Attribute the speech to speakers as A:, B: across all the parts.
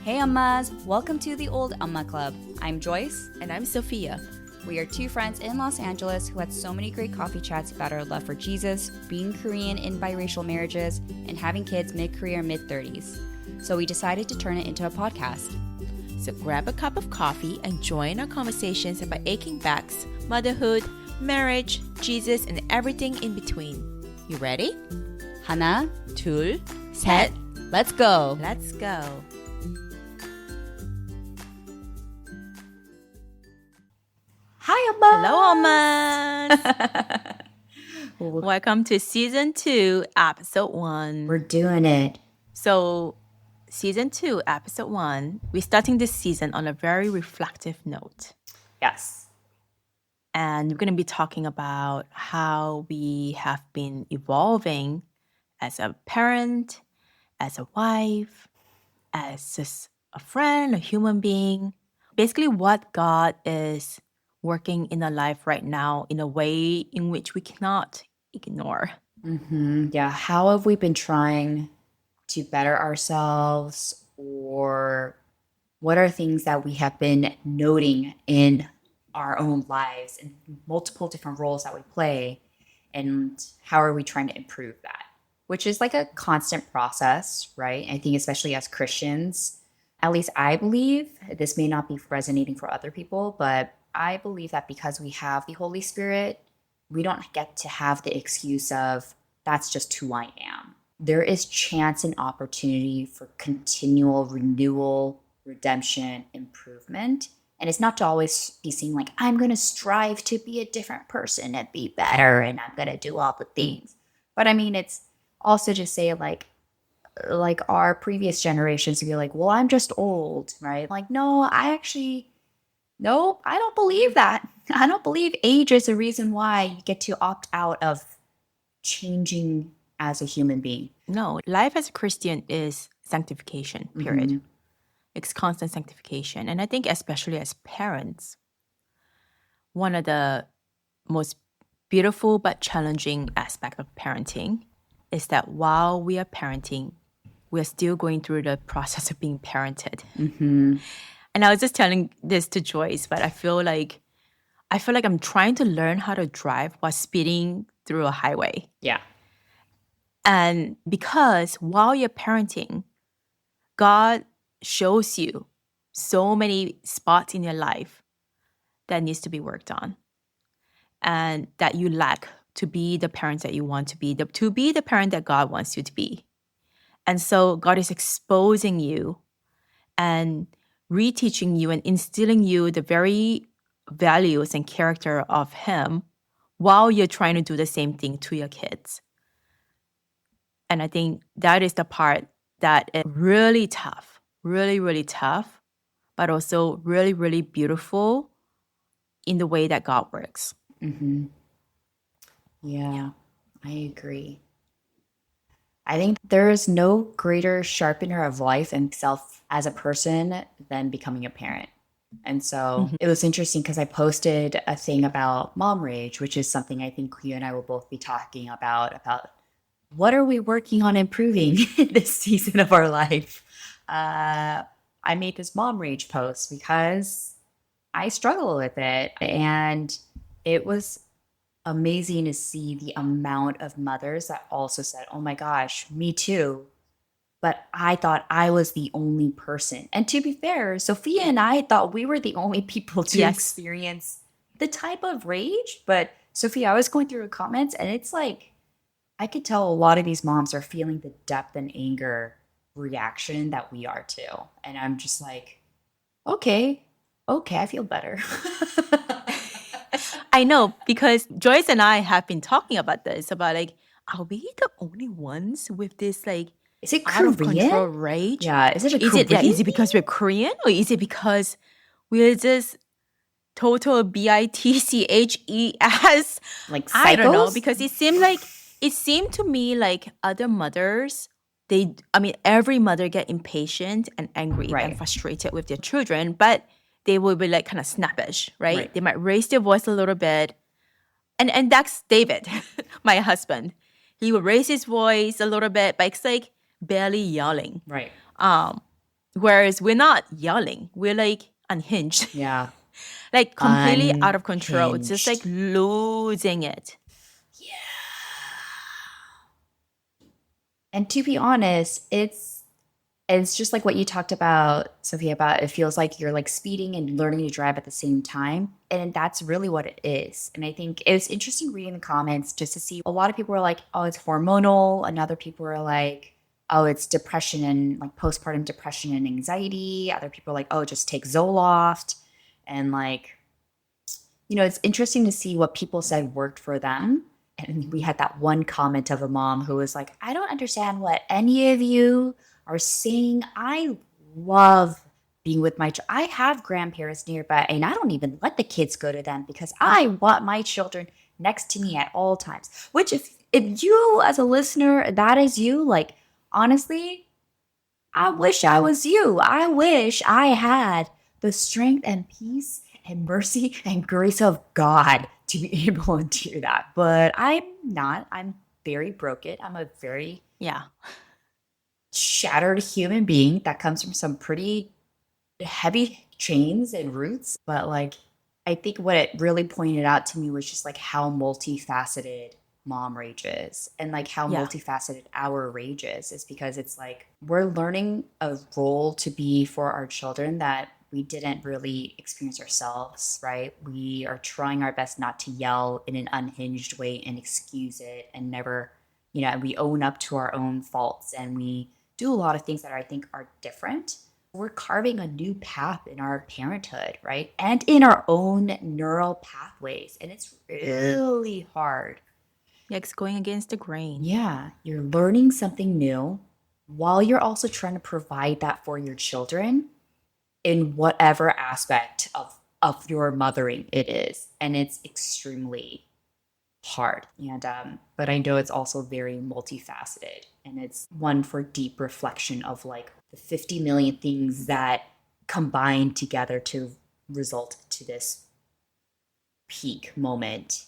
A: Hey Ummas, welcome to the Old Umma Club. I'm Joyce.
B: And I'm Sophia.
A: We are two friends in Los Angeles who had so many great coffee chats about our love for Jesus, being Korean in biracial marriages, and having kids mid-career, mid-30s. So we decided to turn it into a podcast.
B: So grab a cup of coffee and join our conversations about aching backs, motherhood, marriage, Jesus, and everything in between. You ready?
A: 하나,
B: 둘,
A: 셋, let's go!
B: Let's go.
A: Hi Ummas!
B: Hello, Ummas! Welcome to Season 2, Episode 1.
A: We're doing it.
B: So, Season 2, Episode 1, we're starting this season on a very reflective note.
A: Yes.
B: And we're going to be talking about how we have been evolving as a parent, as a wife, as a friend, a human being. Basically, what God is working in our life right now in a way in which we cannot ignore.
A: Yeah, how have we been trying to better ourselves, or what are things that we have been noting in our own lives and multiple different roles that we play, and how are we trying to improve that? Which is like a constant process, right? I think especially as Christians, at least I believe, this may not be resonating for other people, but I believe that because we have the Holy Spirit, we don't get to have the excuse of, that's just who I am. There is chance and opportunity for continual renewal, redemption, improvement. And it's not to always be seen like, I'm going to strive to be a different person and be better, and I'm going to do all the things. But I mean, it's also just say like our previous generations would be like, well, I'm just old, right? Like, no, I don't believe that. I don't believe age is a reason why you get to opt out of changing as a human being.
B: No, life as a Christian is sanctification, period.
A: Mm-hmm.
B: It's constant sanctification. And I think especially as parents, one of the most beautiful but challenging aspect of parenting is that while we are parenting, we're still going through the process of being parented.
A: Mm-hmm.
B: And I was just telling this to Joyce, but I feel like I'm trying to learn how to drive while speeding through a highway.
A: Yeah.
B: And because while you're parenting, God shows you so many spots in your life that needs to be worked on and that you lack to be the parent that you want to be the parent that God wants you to be. And so God is exposing you and reteaching you and instilling you the very values and character of Him while you're trying to do the same thing to your kids. And I think that is the part that is really tough, really, really tough, but also really, really beautiful in the way that God works.
A: Mm-hmm. Yeah, I agree. I think there is no greater sharpener of life and self as a person than becoming a parent. And so it was interesting because I posted a thing about mom rage, which is something I think you and I will both be talking about what are we working on improving in this season of our life. I made this mom rage post because I struggle with it, and it was amazing to see the amount of mothers that also said, oh my gosh, me too. But I thought I was the only person. And to be fair, Sophia and I thought we were the only people to experience the type of rage. But Sophia, I was going through the comments, and it's like, I could tell a lot of these moms are feeling the depth and anger reaction that we are too. And I'm just like, okay, I feel better.
B: I know, because Joyce and I have been talking about this, about like, are we the only ones with this like
A: Is it
B: out of
A: Korean?
B: control rage?
A: Yeah, is it a Korean?
B: Is it because we're Korean, or is it because we're just total bitches
A: like psychos?
B: I don't know, because it seemed to me like other mothers, every mother get impatient and angry and frustrated with their children, but they will be like kind of snappish, right? They might raise their voice a little bit. And that's David, my husband. He will raise his voice a little bit, but it's like barely yelling.
A: Right.
B: Whereas we're not yelling. We're like unhinged.
A: Yeah.
B: Like completely out of control. It's just like
A: Unhinged.
B: losing it.
A: Yeah. And to be honest, it's just like what you talked about, Sophia, about it feels like you're like speeding and learning to drive at the same time. And that's really what it is. And I think it was interesting reading the comments just to see a lot of people were like, oh, it's hormonal. And other people were like, oh, it's depression and like postpartum depression and anxiety. Other people are like, oh, just take Zoloft. And like, it's interesting to see what people said worked for them. And we had that one comment of a mom who was like, I don't understand what any of you are saying. I love being with I have grandparents nearby, and I don't even let the kids go to them because I want my children next to me at all times. Which, if you as a listener, that is you, like, honestly, I wish I was you. I wish I had the strength and peace and mercy and grace of God to be able to do that. But I'm not. I'm very broken. I'm a very
B: Yeah.
A: shattered human being that comes from some pretty heavy chains and roots. But like, I think what it really pointed out to me was just like how multifaceted mom rage is and like how
B: Yeah.
A: multifaceted our rage is because it's like we're learning a role to be for our children that we didn't really experience ourselves, right? We are trying our best not to yell in an unhinged way and excuse it and never, and we own up to our own faults and we do a lot of things that I think are different. We're carving a new path in our parenthood, right? And in our own neural pathways. And it's really hard.
B: Yeah, it's going against the grain.
A: Yeah, you're learning something new while you're also trying to provide that for your children in whatever aspect of your mothering it is. And it's extremely hard. And but I know it's also very multifaceted and it's one for deep reflection of like the 50 million things that combine together to result to this peak moment.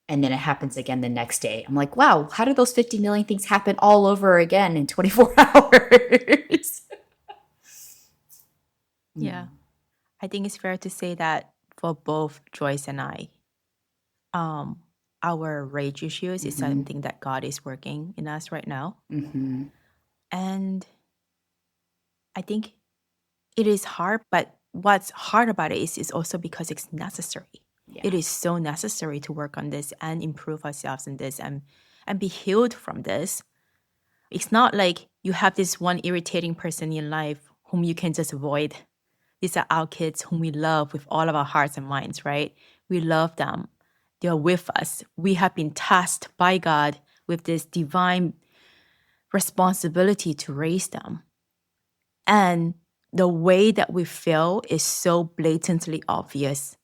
A: And then it happens again the next day. I'm like, wow, how did those 50 million things happen all over again in 24 hours?
B: Yeah. I think it's fair to say that for both Joyce and I, our rage issues is something that God is working in us right now.
A: Mm-hmm.
B: And I think it is hard, but what's hard about it is also because it's necessary.
A: Yeah.
B: It is so necessary to work on this and improve ourselves in this and be healed from this. It's not like you have this one irritating person in life whom you can just avoid. These are our kids whom we love with all of our hearts and minds, right? We love them. They are with us. We have been tasked by God with this divine responsibility to raise them. And the way that we feel is so blatantly obvious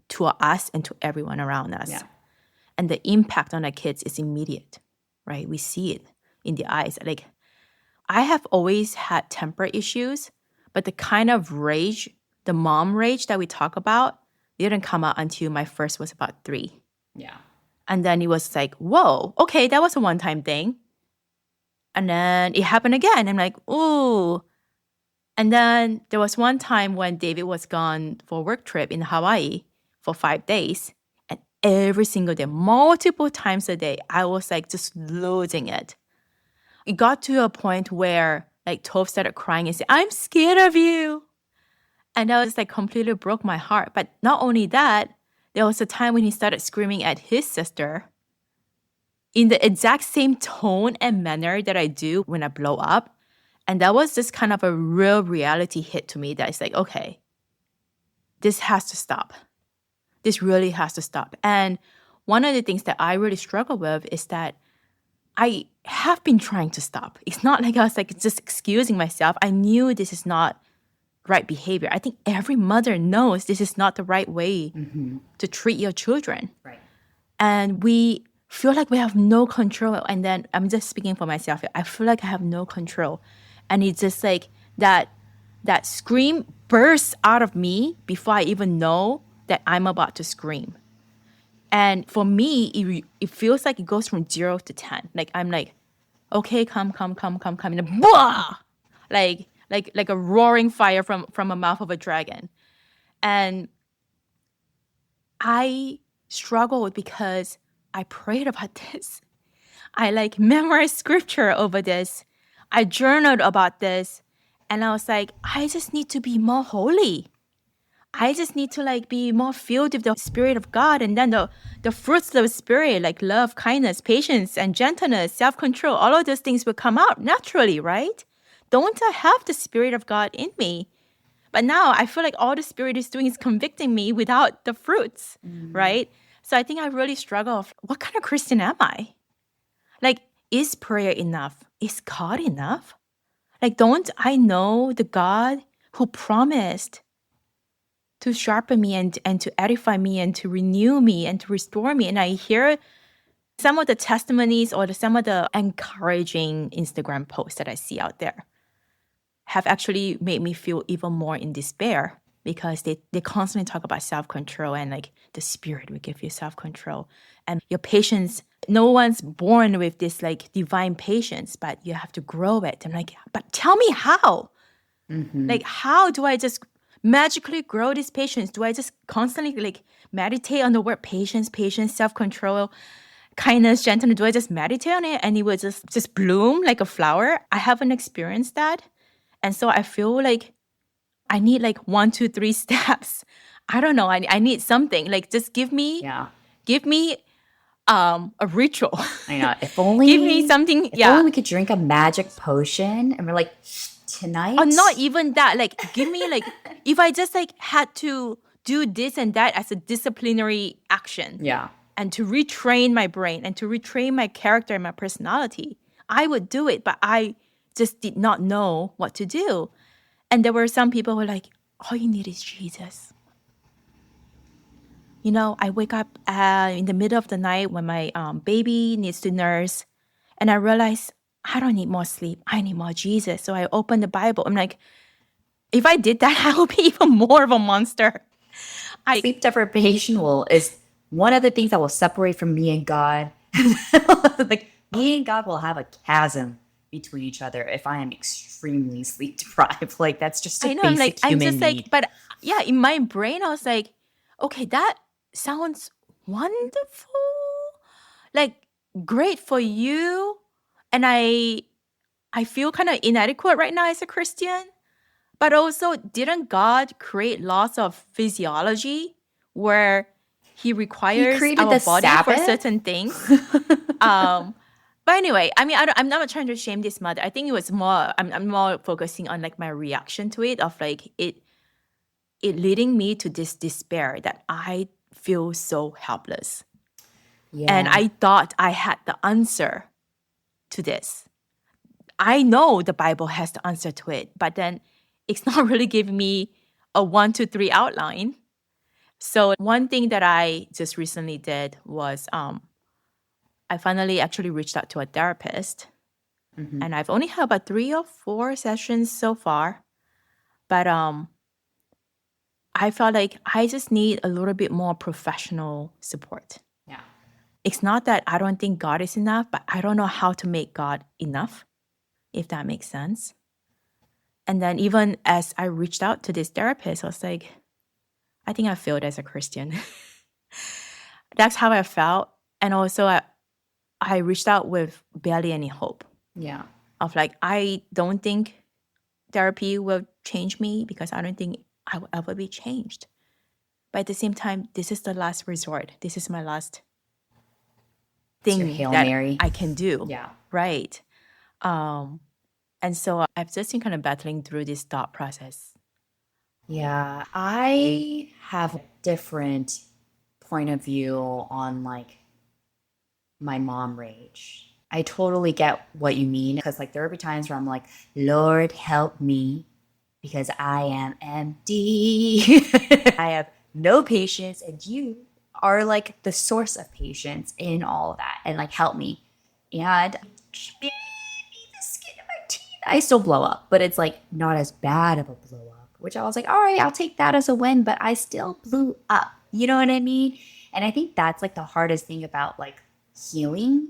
B: to us and to everyone around us.
A: Yeah.
B: And the impact on our kids is immediate, right? We see it in the eyes. Like, I have always had temper issues, but the kind of rage, the mom rage that we talk about, didn't come out until my first was about 3.
A: Yeah.
B: And then it was like, whoa, okay, that was a one-time thing. And then it happened again. I'm like, ooh. And then there was one time when David was gone for a work trip in Hawaii for 5 days. And every single day, multiple times a day, I was like just losing it. It got to a point where like Toph started crying and said, I'm scared of you. And that was like completely broke my heart. But not only that, there was a time when he started screaming at his sister in the exact same tone and manner that I do when I blow up. And that was just kind of a real reality hit to me that it's like, okay, this has to stop. This really has to stop. And one of the things that I really struggle with is that I have been trying to stop. It's not like I was like just excusing myself. I knew this is not right behavior. I think every mother knows this is not the right way to treat your children.
A: Right.
B: And we feel like we have no control. And then I'm just speaking for myself. I feel like I have no control. And it's just like that scream bursts out of me before I even know that I'm about to scream. And for me, it feels like it goes from 0 to 10. Like I'm like, okay, come. And then, blah! like a roaring fire from a mouth of a dragon. And I struggled because I prayed about this. I like memorized scripture over this. I journaled about this. And I was like, I just need to be more holy. I just need to like be more filled with the Spirit of God. And then the fruits of the Spirit, like love, kindness, patience, and gentleness, self-control, all of those things will come out naturally, right? Don't I have the Spirit of God in me? But now I feel like all the Spirit is doing is convicting me without the fruits, right? So I think I really struggle of what kind of Christian am I? Like, is prayer enough? Is God enough? Like, don't I know the God who promised to sharpen me and to edify me and to renew me and to restore me? And I hear some of the testimonies or some of the encouraging Instagram posts that I see out there have actually made me feel even more in despair because they constantly talk about self-control and like the Spirit will give you self-control and your patience. No one's born with this like divine patience, but you have to grow it. I'm like, but tell me how? Like, how do I just magically grow this patience? Do I just constantly like meditate on the word patience, self-control, kindness, gentleness? Do I just meditate on it and it will just bloom like a flower? I haven't experienced that. And so I feel like I need like 1, 2, 3 steps. I don't know. I need something. Like just give me a ritual.
A: I know. If only
B: Give me something.
A: if only we could drink a magic potion and we're like, tonight.
B: Or not even that. Like give me like if I just like had to do this and that as a disciplinary action.
A: Yeah.
B: And to retrain my brain and to retrain my character and my personality, I would do it, but I just did not know what to do. And there were some people who were like, all you need is Jesus. You know, I wake up in the middle of the night when my baby needs to nurse, and I realize I don't need more sleep. I need more Jesus. So I open the Bible. I'm like, if I did that, I would be even more of a monster.
A: Sleep deprivation is one of the things that will separate from me and God. Like me and God will have a chasm between each other if I am extremely sleep deprived. Like that's just a basic human need.
B: But yeah, in my brain, I was like, okay, that sounds wonderful. Like great for you. And I feel kind of inadequate right now as a Christian. But also, didn't God create laws of physiology where He requires our body for certain things? But anyway, I mean, I'm not trying to shame this mother. I think it was more. I'm more focusing on like my reaction to it of like it leading me to this despair that I feel so helpless. Yeah. And I thought I had the answer to this. I know the Bible has the answer to it, but then it's not really giving me a 1, 2, 3 outline. So one thing that I just recently did was I finally actually reached out to a therapist. Mm-hmm. And I've only had about 3 or 4 sessions so far. But I felt like I just need a little bit more professional support. Yeah. It's not that I don't think God is enough, but I don't know how to make God enough, if that makes sense. And then even as I reached out to this therapist, I was like, I think I failed as a Christian. That's how I felt. And also I reached out with barely any hope. Yeah. Of like, I don't think therapy will change me because I don't think I will ever be changed. But at the same time, this is the last resort. This is my last thing that Mary. I can do. Yeah. Right. And so I've just been kind of battling through this thought process.
A: Yeah, I have a different point of view on like my mom rage. I totally get what you mean because like there will be times where I'm like, Lord, help me because I am empty. I have no patience and you are like the source of patience in all of that and like help me. And I still blow up, but it's like not as bad of a blow up, which I was like, all right, I'll take that as a win, but I still blew up. You know what I mean? And I think that's like the hardest thing about like healing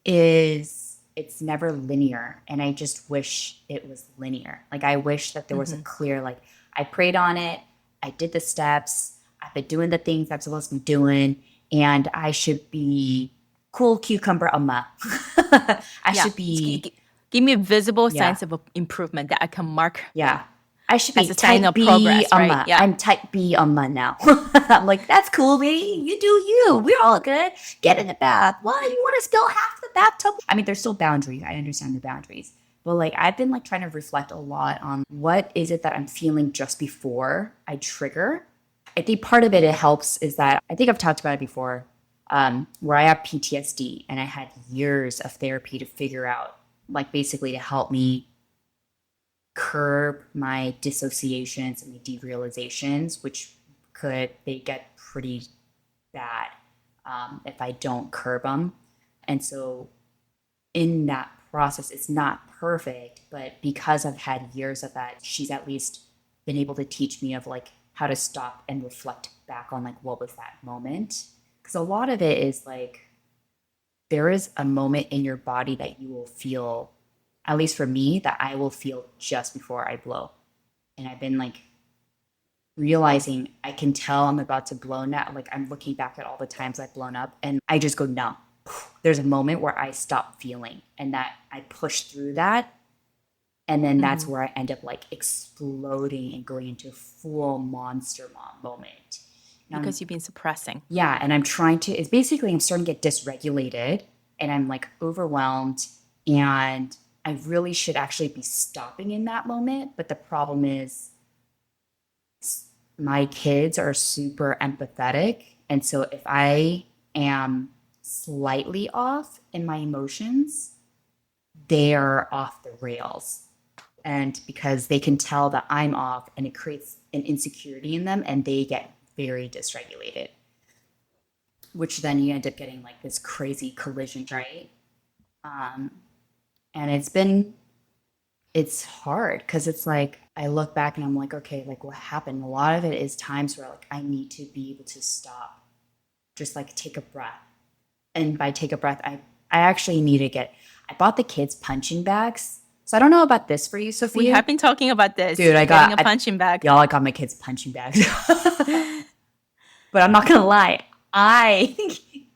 A: is it's never linear. And I just wish it was linear. Like, I wish that there was a clear, like, I prayed on it, I did the steps, I've been doing the things I'm supposed to be doing, and I should be cool cucumber Umma. I
B: Yeah.
A: should be,
B: Give me a visible
A: Yeah.
B: sense of improvement that I can mark.
A: yeah. I should be
B: As a sign
A: type
B: of
A: B
B: progress, right?
A: Umma.
B: Yeah.
A: I'm type B Umma now. I'm like, that's cool, baby. You do you. We're all good. Get in the bath. What? You want to spill half the bathtub? I mean, there's still boundaries. I understand the boundaries. But like, I've been like trying to reflect a lot on what is it that I'm feeling just before I trigger. I think part of it helps is that I think I've talked about it before, where I have PTSD and I had years of therapy to figure out, like, basically to help me curb my dissociations and my derealizations, which they get pretty bad if I don't curb them. And so in that process, it's not perfect, but because I've had years of that, she's at least been able to teach me of like how to stop and reflect back on like what was that moment. Because a lot of it is like there is a moment in your body that you will feel, at least for me, that I will feel just before I blow. And I've been like realizing I can tell I'm about to blow now. Like, I'm looking back at all the times I've blown up and I just go numb. There's a moment where I stop feeling and that I push through that. And then that's where I end up like exploding and going into a full monster mom moment.
B: Because you've been suppressing.
A: Yeah. And I'm trying to, it's basically, I'm starting to get dysregulated and I'm like overwhelmed. And I really should actually be stopping in that moment. But the problem is, my kids are super empathetic. And so if I am slightly off in my emotions, they are off the rails. And because they can tell that I'm off and it creates an insecurity in them and they get very dysregulated, which then you end up getting like this crazy collision, right? And it's hard because it's like I look back and I'm like, okay, like what happened? A lot of it is times where like I need to be able to stop, just like take a breath. And by take a breath, I actually need to I bought the kids punching bags. So I don't know about this for you, Sophia.
B: We have been talking about this.
A: Dude, I
B: getting a punching bag.
A: Y'all, I got my kids punching bags. But I'm not gonna lie, I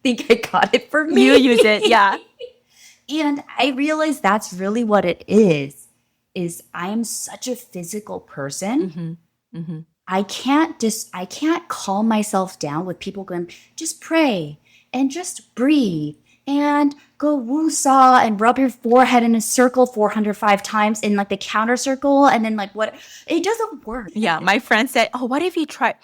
A: think I got it for me.
B: You use it, yeah.
A: And I realized that's really what it is I am such a physical person. I can't calm myself down with people going, just pray and just breathe and go woo-saw and rub your forehead in a circle 405 times in like the counter circle and then like what, it doesn't work.
B: Yeah, my friend said, oh, what if you try,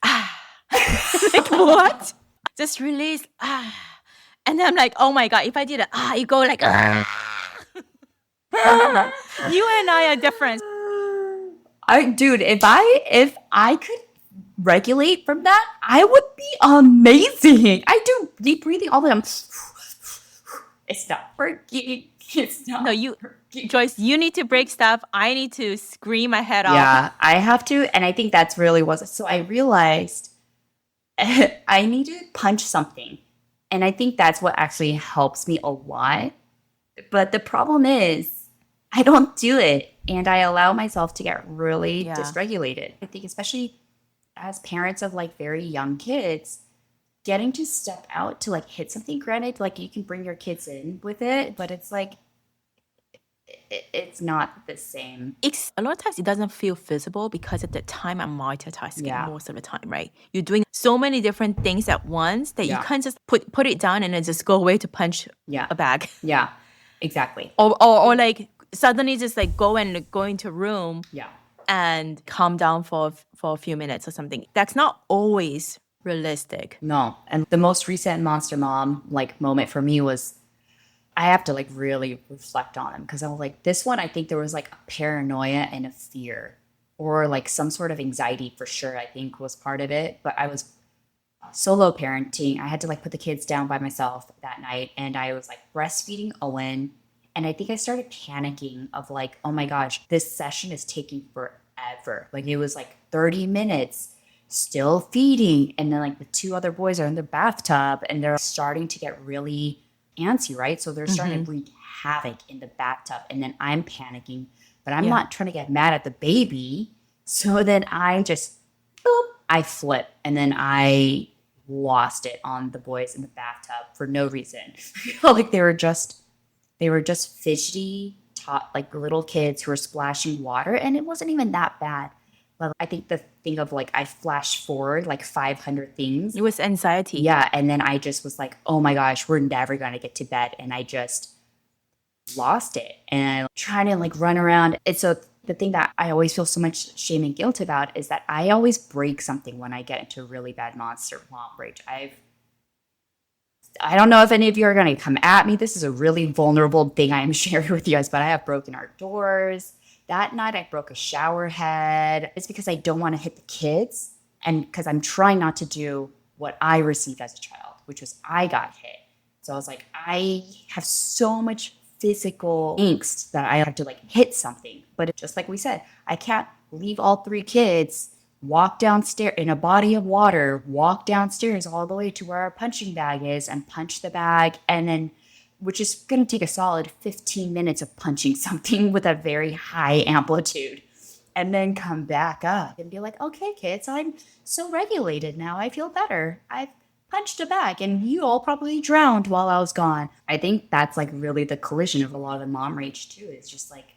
B: like what? Just release, and then I'm like, oh my God, if I did it, you go like, You and I are different.
A: Dude, if I could regulate from that, I would be amazing. I do deep breathing all the time. It's not working. It's not.
B: No, Joyce, you need to break stuff. I need to scream my head off.
A: Yeah, I have to, and I think that's really was it. So I realized I need to punch something, and I think that's what actually helps me a lot. But the problem is, I don't do it, and I allow myself to get really dysregulated. I think especially as parents of like very young kids, getting to step out to like hit something, granted, like you can bring your kids in with it, but it's like, it's not the same.
B: A lot of times it doesn't feel visible because at the time I'm multitasking most of the time, right? You're doing so many different things at once that you can't just put it down and then just go away to punch a bag.
A: Yeah, exactly.
B: Or like suddenly just like go into a room and calm down for a few minutes or something. That's not always realistic.
A: No. And the most recent monster mom like moment for me was I have to like really reflect on him because I was like, this one, I think there was like a paranoia and a fear or like some sort of anxiety for sure, I think was part of it. But I was solo parenting. I had to like put the kids down by myself that night and I was like breastfeeding Owen. And I think I started panicking of like, oh my gosh, this session is taking forever. Like it was like 30 minutes still feeding. And then like the two other boys are in the bathtub and they're starting to get really antsy, right? So they're starting to wreak havoc in the bathtub, and then I'm panicking, but I'm
B: Yeah.
A: not trying to get mad at the baby. So then I just, boop, I flip, and then I lost it on the boys in the bathtub for no reason. I feel like they were just fidgety, like little kids who were splashing water, and it wasn't even that bad. But I think the thing of like I flashed forward like 500 things.
B: It was anxiety.
A: Yeah, and then I just was like, oh my gosh, we're never gonna get to bed, and I just lost it, and I'm trying to like run around. And so the thing that I always feel so much shame and guilt about is that I always break something when I get into really bad monster mom rage. I don't know if any of you are going to come at me. This is a really vulnerable thing I am sharing with you guys, but I have broken our doors. That night I broke a shower head. It's because I don't want to hit the kids and because I'm trying not to do what I received as a child, which was I got hit. So I was like, I have so much physical angst that I have to like hit something. But just like we said, I can't leave all three kids, walk downstairs in a body of water, walk downstairs all the way to where our punching bag is and punch the bag. And then, which is going to take a solid 15 minutes of punching something with a very high amplitude. And then come back up and be like, okay, kids, I'm so regulated now. I feel better. I've punched a bag and you all probably drowned while I was gone. I think that's like really the collision of a lot of the mom rage too. It's just like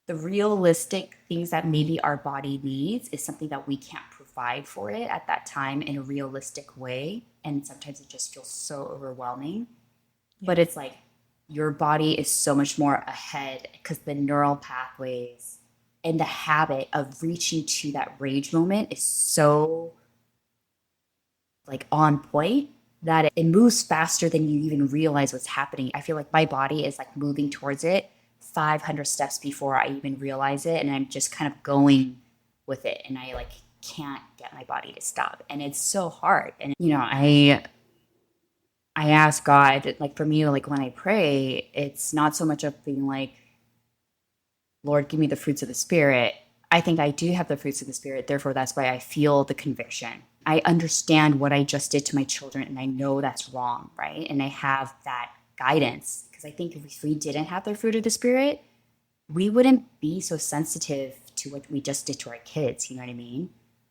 A: the realistic things that maybe our body needs is something that we can't provide for it at that time in a realistic way. And sometimes it just feels so overwhelming. But it's like your body is so much more ahead because the neural pathways and the habit of reaching to that rage moment is so like on point that it moves faster than you even realize what's happening. I feel like my body is like moving towards it 500 steps before I even realize it, and I'm just kind of going with it, and I like can't get my body to stop, and it's so hard. And you know, I ask God, like for me, like when I pray, it's not so much of being like, Lord, give me the fruits of the Spirit. I think I do have the fruits of the Spirit. Therefore, that's why I feel the conviction. I understand what I just did to my children, and I know that's wrong, right? And I have that guidance because I think if we didn't have the fruit of the Spirit, we wouldn't be so sensitive to what we just did to our kids. You know what I mean?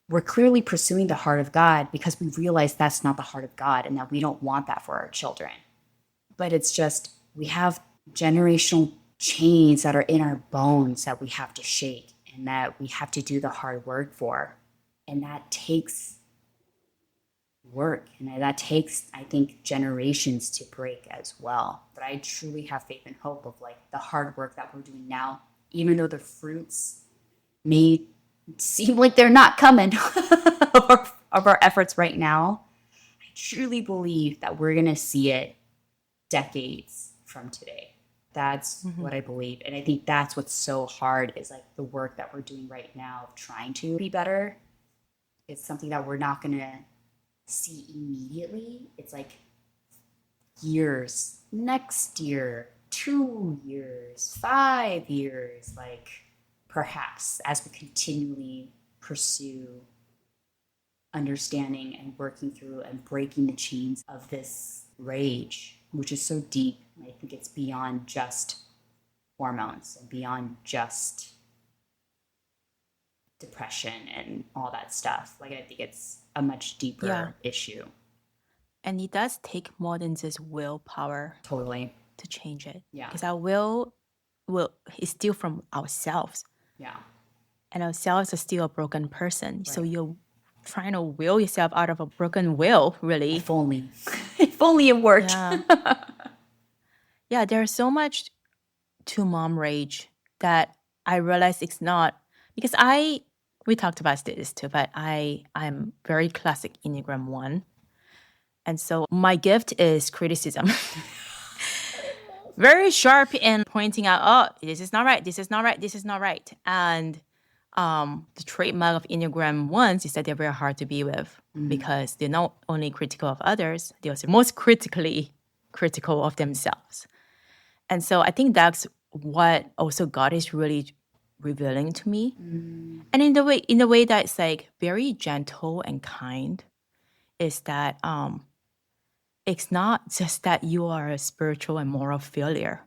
A: We're clearly pursuing the heart of God because we realize that's not the heart of God and that we don't want that for our children. But it's just, we have generational chains that are in our bones that we have to shake and that we have to do the hard work for. And that takes work. And that takes, I think, generations to break as well. But I truly have faith and hope of like the hard work that we're doing now, even though the fruits may seem like they're not coming of our efforts right now. I truly believe that we're going to see it decades from today. That's what I believe. And I think that's what's so hard is like the work that we're doing right now of trying to be better. It's something that we're not going to see immediately. It's like years, next year, 2 years, 5 years, like perhaps as we continually pursue understanding and working through and breaking the chains of this rage, which is so deep. I think it's beyond just hormones and beyond just depression and all that stuff. Like I think it's a much deeper issue.
B: And it does take more than just willpower
A: Totally.
B: to change it.
A: Yeah.
B: Because our will is still from ourselves.
A: Yeah.
B: And ourselves are still a broken person. Right. So you're trying to will yourself out of a broken will, really.
A: If only. If only it worked.
B: Yeah. Yeah, there's so much to mom rage that I realize it's not because we talked about this too, but I'm very classic Enneagram 1. And so my gift is criticism. Very sharp in pointing out, oh, this is not right, this is not right, this is not right. And the trademark of Enneagram 1s is that they're very hard to be with because they're not only critical of others, they're also most critically critical of themselves. And so I think that's what also God is really revealing to me. And in the way that's like very gentle and kind is that it's not just that you are a spiritual and moral failure,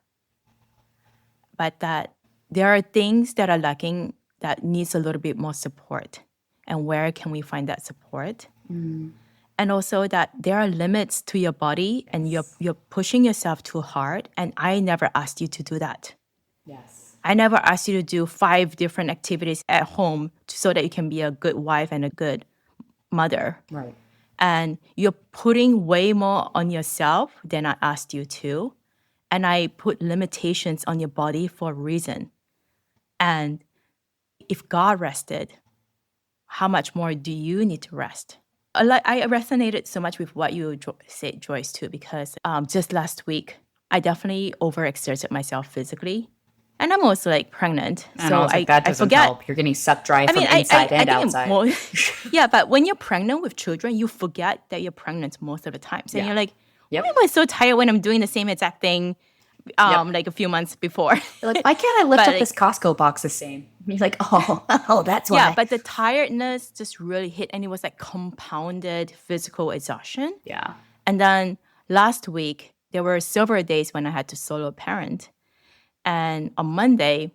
B: but that there are things that are lacking that needs a little bit more support. And where can we find that support? And also that there are limits to your body and you're pushing yourself too hard. And I never asked you to do that.
A: Yes.
B: I never asked you to do 5 different activities at home so that you can be a good wife and a good mother.
A: Right.
B: And you're putting way more on yourself than I asked you to. And I put limitations on your body for a reason. And if God rested, how much more do you need to rest? I resonated so much with what you said, Joyce, too, because just last week, I definitely overexerted myself physically. And I'm also like pregnant.
A: And
B: So
A: I was like, that
B: I
A: doesn't
B: forget.
A: help. You're getting sucked dry
B: I
A: from
B: mean,
A: inside and
B: think
A: outside.
B: yeah, but when you're pregnant with children, you forget that you're pregnant most of the time. So
A: Yeah.
B: you're like,
A: Yep.
B: why am I so tired when I'm doing the same exact thing like a few months before?
A: You're like, why can't I lift
B: But
A: up this Costco box the same? And you're like, oh, that's why.
B: yeah, but the tiredness just really hit, and it was like compounded physical exhaustion.
A: Yeah.
B: And then last week, there were several days when I had to solo parent. And on Monday,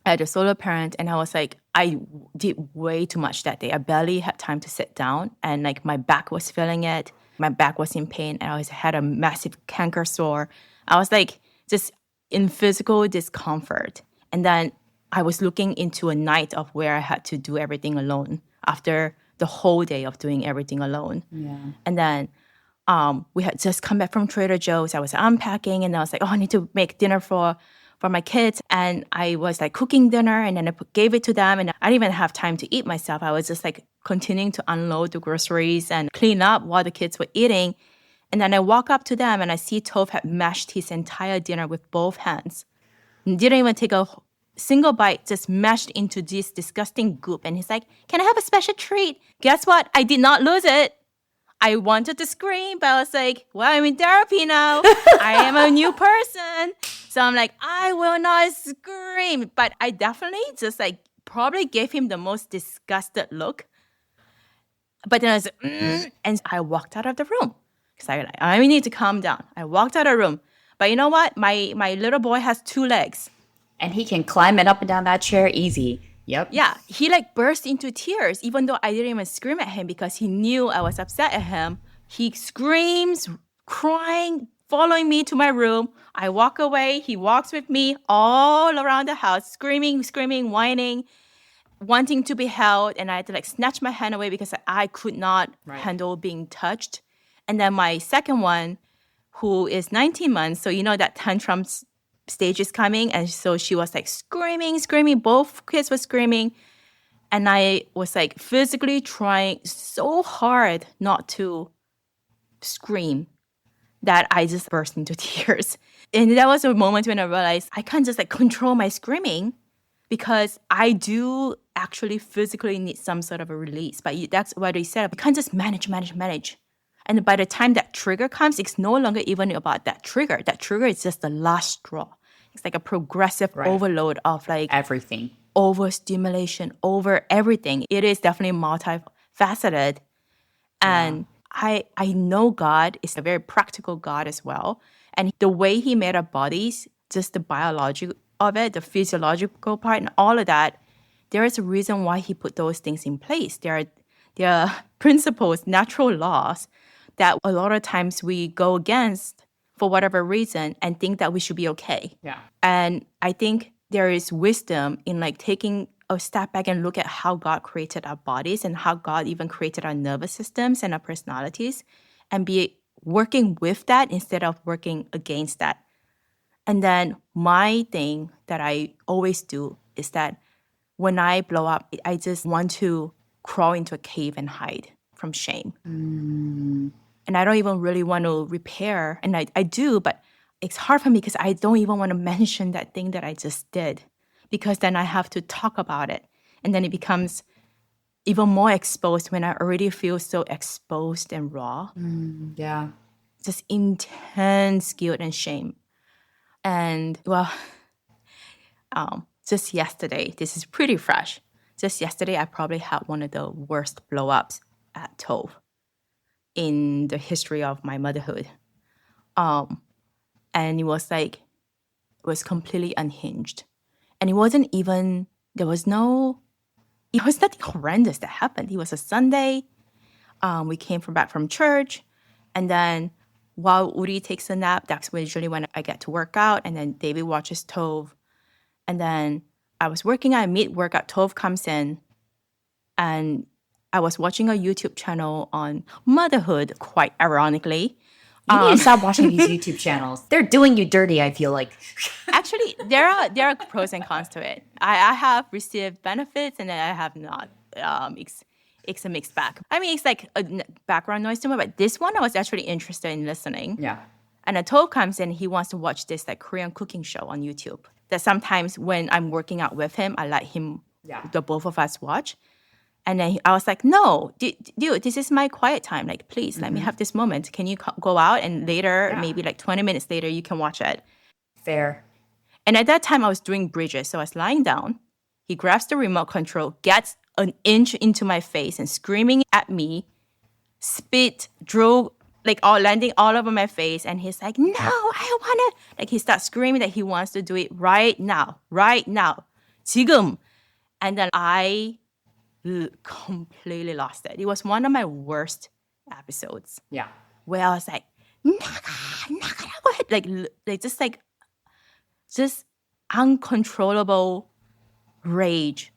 B: I had a solo parent, and I was like, I did way too much that day. I barely had time to sit down, and like my back was feeling it. My back was in pain, and I had a massive canker sore. I was like just in physical discomfort. And then I was looking into a night of where I had to do everything alone after the whole day of doing everything alone.
A: Yeah.
B: And then we had just come back from Trader Joe's. I was unpacking, and I was like, oh, I need to make dinner for my kids. And I was like cooking dinner, and then I gave it to them, and I didn't even have time to eat myself. I was just like continuing to unload the groceries and clean up while the kids were eating. And then I walk up to them, and I see Toph had mashed his entire dinner with both hands. And didn't even take a single bite, just mashed into this disgusting goop. And he's like, can I have a special treat? Guess what? I did not lose it. I wanted to scream, but I was like, well, I'm in therapy now. I am a new person. So I'm like, I will not scream. But I definitely just like probably gave him the most disgusted look. But then I was like, and I walked out of the room. Because I need to calm down. I walked out of the room. But you know what? My little boy has 2 legs.
A: And he can climb it up and down that chair easy. Yep.
B: Yeah, he like burst into tears, even though I didn't even scream at him because he knew I was upset at him. He screams, crying, following me to my room. I walk away. He walks with me all around the house, screaming, whining, wanting to be held. And I had to like snatch my hand away because I could not handle being touched. And then my second one, who is 19 months, so you know that tantrums stage is coming, and so she was like screaming. Both kids were screaming, and I was like physically trying so hard not to scream that I just burst into tears. And that was a moment when I realized I can't just like control my screaming because I do actually physically need some sort of a release. But that's what he said. You can't just manage. And by the time that trigger comes, it's no longer even about that trigger. That trigger is just the last straw. It's like a progressive overload of like
A: everything,
B: overstimulation, over everything. It is definitely multifaceted. And I know God is a very practical God as well. And the way he made our bodies, just the biology of it, the physiological part and all of that, there is a reason why he put those things in place. There are principles, natural laws that a lot of times we go against for whatever reason and think that we should be okay.
A: Yeah.
B: And I think there is wisdom in like taking a step back and look at how God created our bodies and how God even created our nervous systems and our personalities and be working with that instead of working against that. And then my thing that I always do is that when I blow up, I just want to crawl into a cave and hide from shame. And I don't even really want to repair. And I do, but it's hard for me because I don't even want to mention that thing that I just did because then I have to talk about it. And then it becomes even more exposed when I already feel so exposed and raw.
A: Yeah.
B: Just intense guilt and shame. And well, just yesterday, this is pretty fresh. Just yesterday, I probably had one of the worst blow-ups at Tove. in the history of my motherhood. And it was like, it was completely unhinged. And it wasn't even, it was nothing horrendous that happened. It was a Sunday. We came back from church. And then while Uri takes a nap, that's usually when I get to work out. And then David watches Tove. And then I was working at mid-workout. Tove comes in. And I was watching a YouTube channel on motherhood, quite ironically.
A: You need to stop watching these YouTube channels. They're doing you dirty, I feel like.
B: Actually, there are pros and cons to it. I have received benefits and I have not. It's a mixed bag. I mean, it's like a background noise to me, but this one I was actually interested in listening.
A: Yeah.
B: And a Tove comes in, he wants to watch this like Korean cooking show on YouTube. That sometimes when I'm working out with him, I let him, the both of us watch. And then I was like, no, dude, this is my quiet time. Like, please, let me have this moment. Can you go out? And later, maybe like 20 minutes later, you can watch it.
A: Fair.
B: And at that time, I was doing bridges. So I was lying down. He grabs the remote control, gets an inch into my face and screaming at me, spit, drool, like all landing all over my face. And he's like, no, I want to. Like he starts screaming that he wants to do it right now. 지금. And then I completely lost it. It was one of my worst episodes.
A: Yeah.
B: Where I was like, just uncontrollable rage.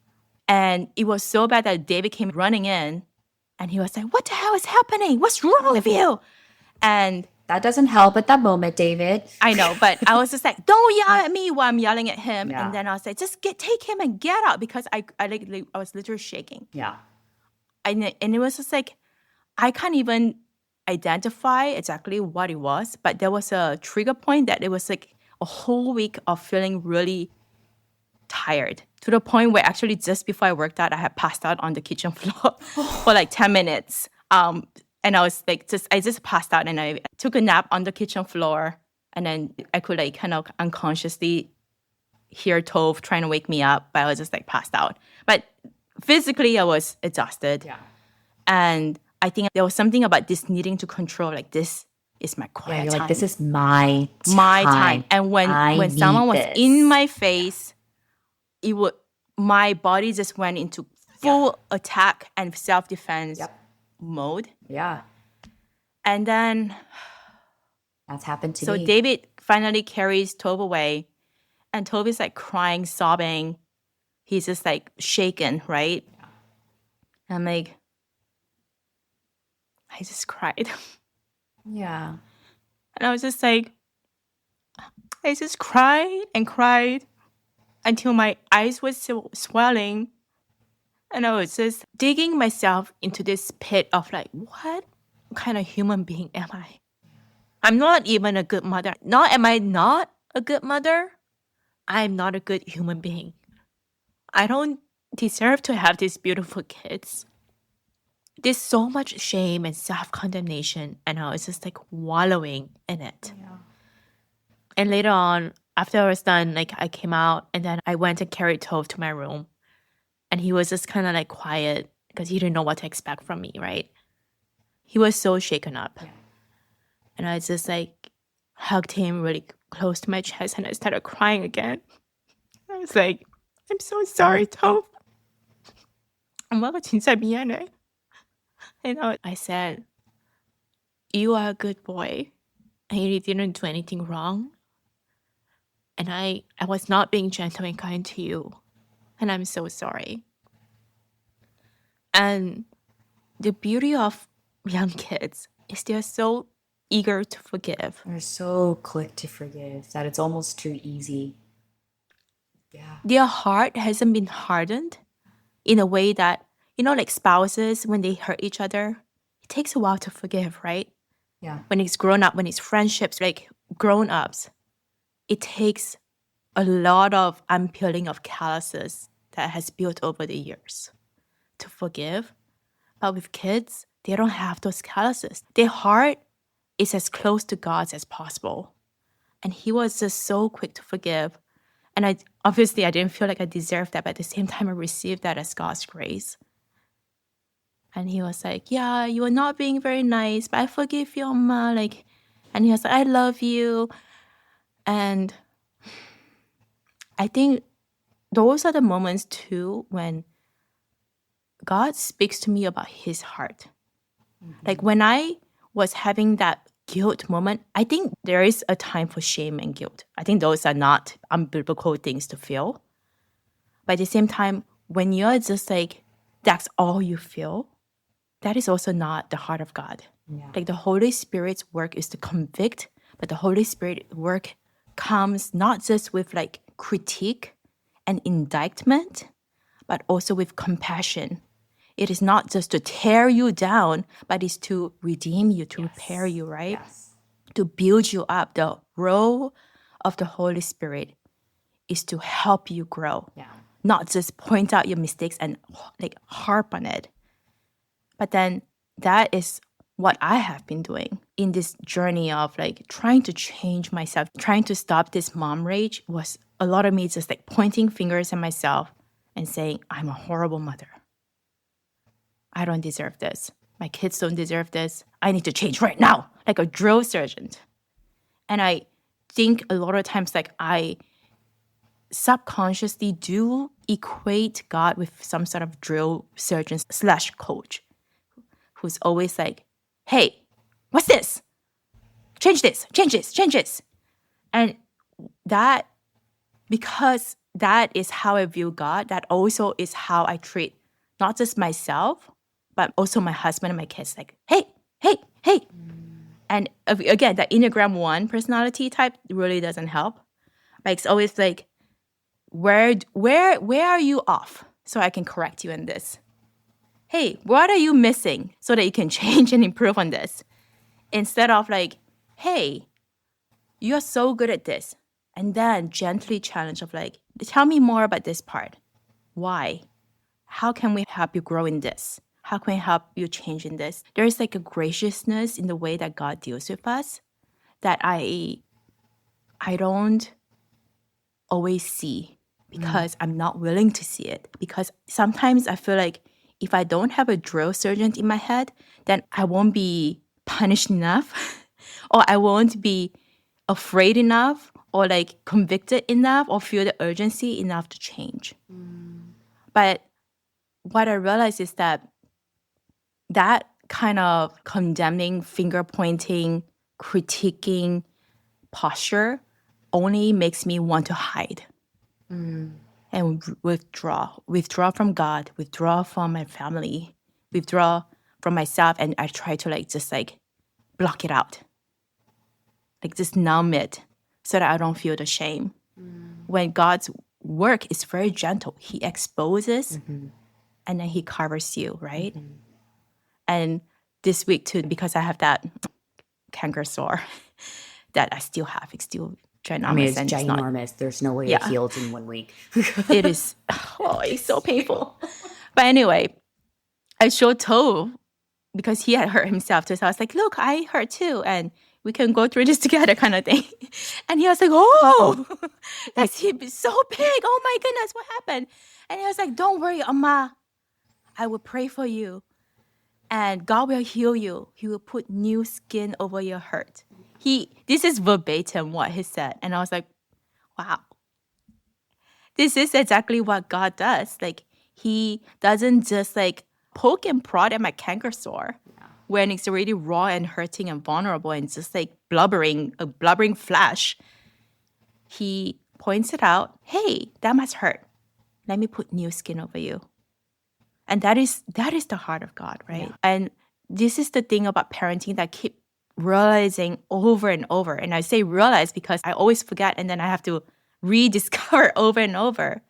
B: And it was so bad that David came running in and he was like, what the hell is happening? What's wrong with you? And
A: that doesn't help at that moment, David.
B: I know, but I was just like, don't yell at me while I'm yelling at him.
A: Yeah.
B: And then I was like, just take him and get out because I was literally shaking.
A: Yeah.
B: And it was just like, I can't even identify exactly what it was, but there was a trigger point that it was like a whole week of feeling really tired to the point where actually just before I worked out, I had passed out on the kitchen floor for like 10 minutes. And I was like, I just passed out and I took a nap on the kitchen floor. And then I could like kind of unconsciously hear Tove trying to wake me up, but I was just like passed out. But physically, I was exhausted.
A: Yeah.
B: And I think there was something about this needing to control, like this is my quiet
A: you're
B: time.
A: like, this is my time.
B: My time. And when someone was in my face, my body just went into full attack and self-defense mode.
A: Yeah.
B: And then
A: that's happened to
B: me. So David finally carries Tove away and Tove is like crying, sobbing. He's just like shaken, right? Yeah. I'm like, I just cried.
A: Yeah.
B: And I was just like, I just cried and cried until my eyes were swelling. And I was just digging myself into this pit of like, what kind of human being am I? I'm not even a good mother. Am I not a good mother? I'm not a good human being. I don't deserve to have these beautiful kids. There's so much shame and self-condemnation, and I was just like wallowing in it. Yeah. And later on, after I was done, like I came out and then I went and carried Tove to my room. And he was just kind of like quiet because he didn't know what to expect from me, right? He was so shaken up. Yeah. And I just like hugged him really close to my chest and I started crying again. I was like, I'm so sorry, Tove. 엄마가 진짜 미안해. And I said, you are a good boy. And you didn't do anything wrong. And I was not being gentle and kind to you. And I'm so sorry. And the beauty of young kids is they're so eager to forgive.
A: They're so quick to forgive that it's almost too easy. Yeah.
B: Their heart hasn't been hardened in a way that, like spouses, when they hurt each other, it takes a while to forgive, right?
A: Yeah.
B: When it's grown up, when it's friendships, like grown-ups, it takes a lot of unpeeling of calluses that has built over the years to forgive. But with kids, they don't have those calluses. Their heart is as close to God's as possible. And he was just so quick to forgive. And I didn't feel like I deserved that, but at the same time, I received that as God's grace. And he was like, yeah, you are not being very nice, but I forgive you, Umma. Like, and he was like, I love you. And I think those are the moments too when God speaks to me about his heart. Like when I was having that guilt moment, I think there is a time for shame and guilt. I think those are not unbiblical things to feel. But at the same time, when you're just like, that's all you feel, that is also not the heart of God.
A: Yeah.
B: Like the Holy Spirit's work is to convict, but the Holy Spirit work comes not just with like critique and indictment, but also with compassion. It is not just to tear you down, but it's to redeem you, to repair you, right?
A: Yes.
B: To build you up. The role of the Holy Spirit is to help you grow,
A: Yeah.
B: not just point out your mistakes and like harp on it. But then that is what I have been doing in this journey of like trying to change myself, trying to stop this mom rage was a lot of me just like pointing fingers at myself and saying, I'm a horrible mother. I don't deserve this. My kids don't deserve this. I need to change right now, like a drill sergeant. And I think a lot of times like I subconsciously do equate God with some sort of drill sergeant slash coach who's always like, hey, what's this? Change this, change this, change this. And that, because that is how I view God, that also is how I treat not just myself, but also my husband and my kids. Like, hey, hey, hey. And again, the Enneagram 1 personality type really doesn't help. Like, it's always like, where are you off so I can correct you in this? Hey, what are you missing so that you can change and improve on this? Instead of like, hey, you're so good at this. And then gently challenge of like, tell me more about this part. Why? How can we help you grow in this? How can we help you change in this? There's like a graciousness in the way that God deals with us that I don't always see because I'm not willing to see it. Because sometimes I feel like if I don't have a drill sergeant in my head, then I won't be punished enough or I won't be afraid enough or like convicted enough or feel the urgency enough to change. But what I realized is that that kind of condemning, finger pointing, critiquing posture only makes me want to hide and withdraw from God, withdraw from my family, withdraw from myself. And I try to like just like block it out, like just numb it so that I don't feel the shame. When God's work is very gentle, he exposes and then he covers you, right? And this week too, because I have that canker sore that I still have, it's still ginormous.
A: I mean, it's
B: and it's not,
A: ginormous. There's no way it
B: Yeah.
A: heals in 1 week.
B: it is, oh, it's so painful. But anyway, I showed Tove because he had hurt himself too. So I was like, look, I hurt too. And we can go through this together kind of thing. And he was like, oh, that's so big. Oh my goodness, what happened? And he was like, don't worry, Amma. I will pray for you. And God will heal you. He will put new skin over your hurt. This is verbatim what he said. And I was like, wow. This is exactly what God does. Like, he doesn't just like poke and prod at my canker sore when it's already raw and hurting and vulnerable and just like a blubbering flash. He points it out. Hey, that must hurt. Let me put new skin over you. And that is the heart of God, right?
A: Yeah.
B: And this is the thing about parenting that I keep realizing over and over. And I say realize because I always forget and then I have to rediscover over and over.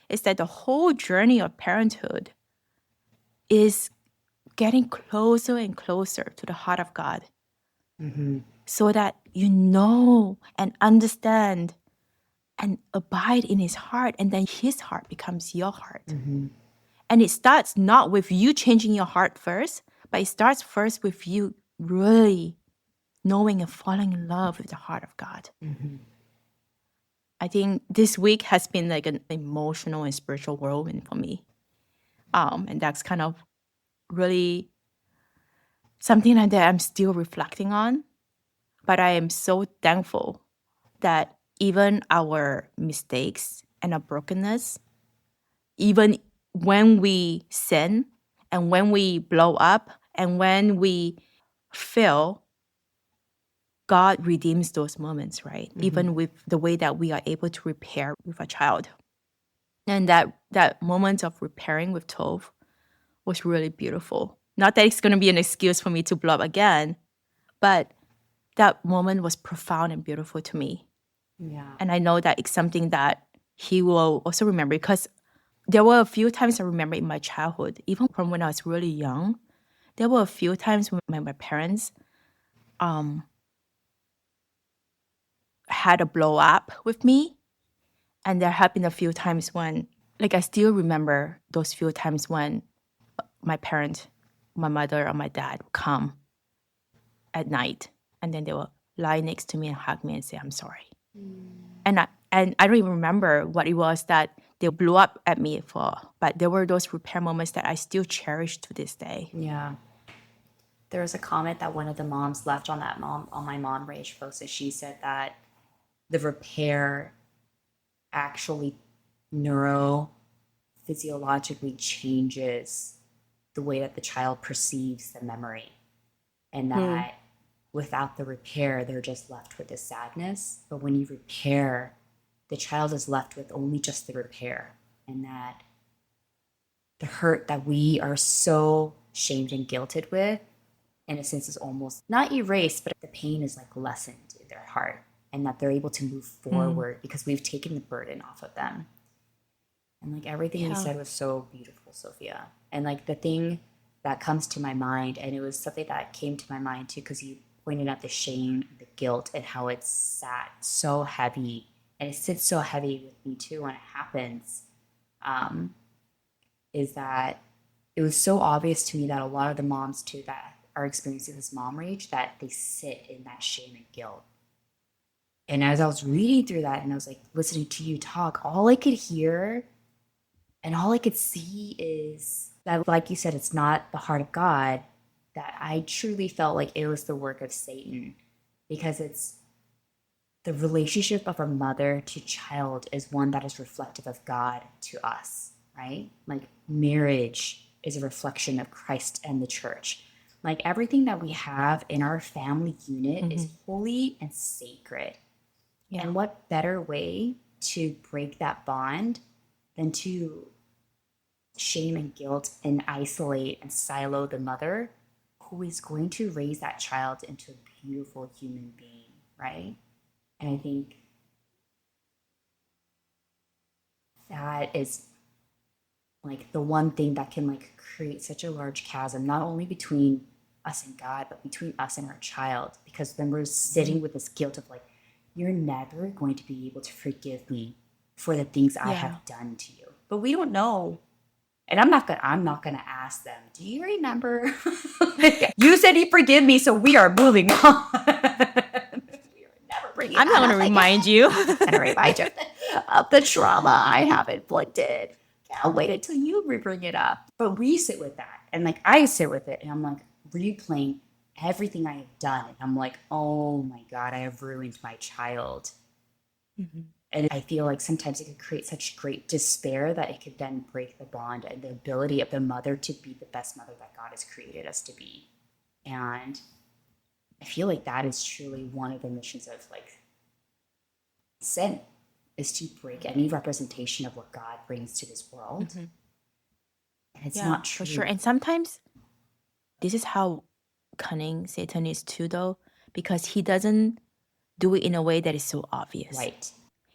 B: Is that the whole journey of parenthood is getting closer and closer to the heart of God. So that you know and understand and abide in his heart, and then his heart becomes your heart. And it starts not with you changing your heart first, but it starts first with you really knowing and falling in love with the heart of God. I think this week has been like an emotional and spiritual whirlwind for me. And that's kind of really something like that I'm still reflecting on. But I am so thankful that even our mistakes and our brokenness, even when we sin and when we blow up and when we fail, God redeems those moments, right? Even with the way that we are able to repair with a child. And that moment of repairing with Tove was really beautiful. Not that it's going to be an excuse for me to blow up again, but that moment was profound and beautiful to me.
A: Yeah.
B: And I know that it's something that he will also remember, because there were a few times I remember in my childhood, even from when I was really young, there were a few times when my parents had a blow up with me. And there have been a few times when, like, I still remember those few times when my parent, my mother or my dad would come at night, and then they will lie next to me and hug me and say, I'm sorry. And I don't even remember what it was that they blew up at me for, but there were those repair moments that I still cherish to this day.
A: Yeah. There was a comment that one of the moms left on my mom rage post, and she said that the repair actually neurophysiologically changes the way that the child perceives the memory, and that without the repair they're just left with the sadness. But when you repair, the child is left with only just the repair, and that the hurt that we are so shamed and guilted with, in a sense, is almost not erased, but the pain is like lessened in their heart, and that they're able to move forward because we've taken the burden off of them. And like everything you said was so beautiful, Sophia. And like the thing that comes to my mind, and it was something that came to my mind too, because you pointed out the shame, the guilt, and how it sat so heavy, and it sits so heavy with me too when it happens. Is that it was so obvious to me that a lot of the moms too that are experiencing this mom rage, that they sit in that shame and guilt. And as I was reading through that and I was like listening to you talk, all I could hear and all I could see is that, like you said, it's not the heart of God, that I truly felt like it was the work of Satan, because it's the relationship of a mother to child is one that is reflective of God to us, right? Like marriage is a reflection of Christ and the church. Like everything that we have in our family unit is holy and sacred.
B: Yeah.
A: And what better way to break that bond than to shame and guilt and isolate and silo the mother who is going to raise that child into a beautiful human being, right? And I think that is like the one thing that can like create such a large chasm, not only between us and God, but between us and our child. Because then we're sitting with this guilt of like, you're never going to be able to forgive me for the things I have done to you. But we don't know. And I'm not gonna ask them, do you remember? You said you forgive me, so we are moving on. We are never bringing
B: I'm not going to remind you.
A: and remind you of the trauma I have inflicted. Can't wait until you bring it up. But we sit with that, and like I sit with it, and I'm like replaying everything I have done, and I'm like, oh my God, I have ruined my child. And I feel like sometimes it could create such great despair that it could then break the bond and the ability of the mother to be the best mother that God has created us to be. And I feel like that is truly one of the missions of like sin, is to break any representation of what God brings to this world. And it's not true.
B: For sure. And sometimes this is how cunning Satan is too, though, because he doesn't do it in a way that is so obvious.
A: Right.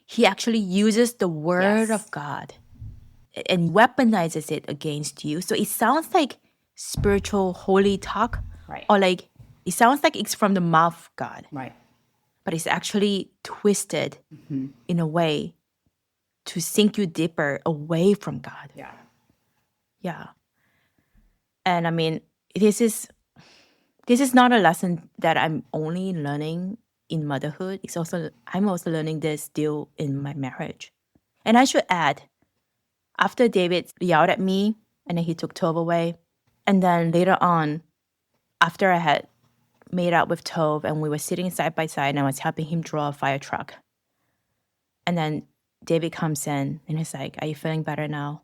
B: He actually uses the word of God and weaponizes it against you. So it sounds like spiritual holy talk,
A: Right.
B: or like it sounds like it's from the mouth of God.
A: Right.
B: But it's actually twisted in a way to sink you deeper away from God.
A: Yeah.
B: Yeah. And I mean, this is not a lesson that I'm only learning in motherhood. I'm also learning this still in my marriage. And I should add, after David yelled at me and then he took Tove away, And then later on, after I had made out with Tove and we were sitting side by side and I was helping him draw a fire truck. And then David comes in and he's like, "Are you feeling better now?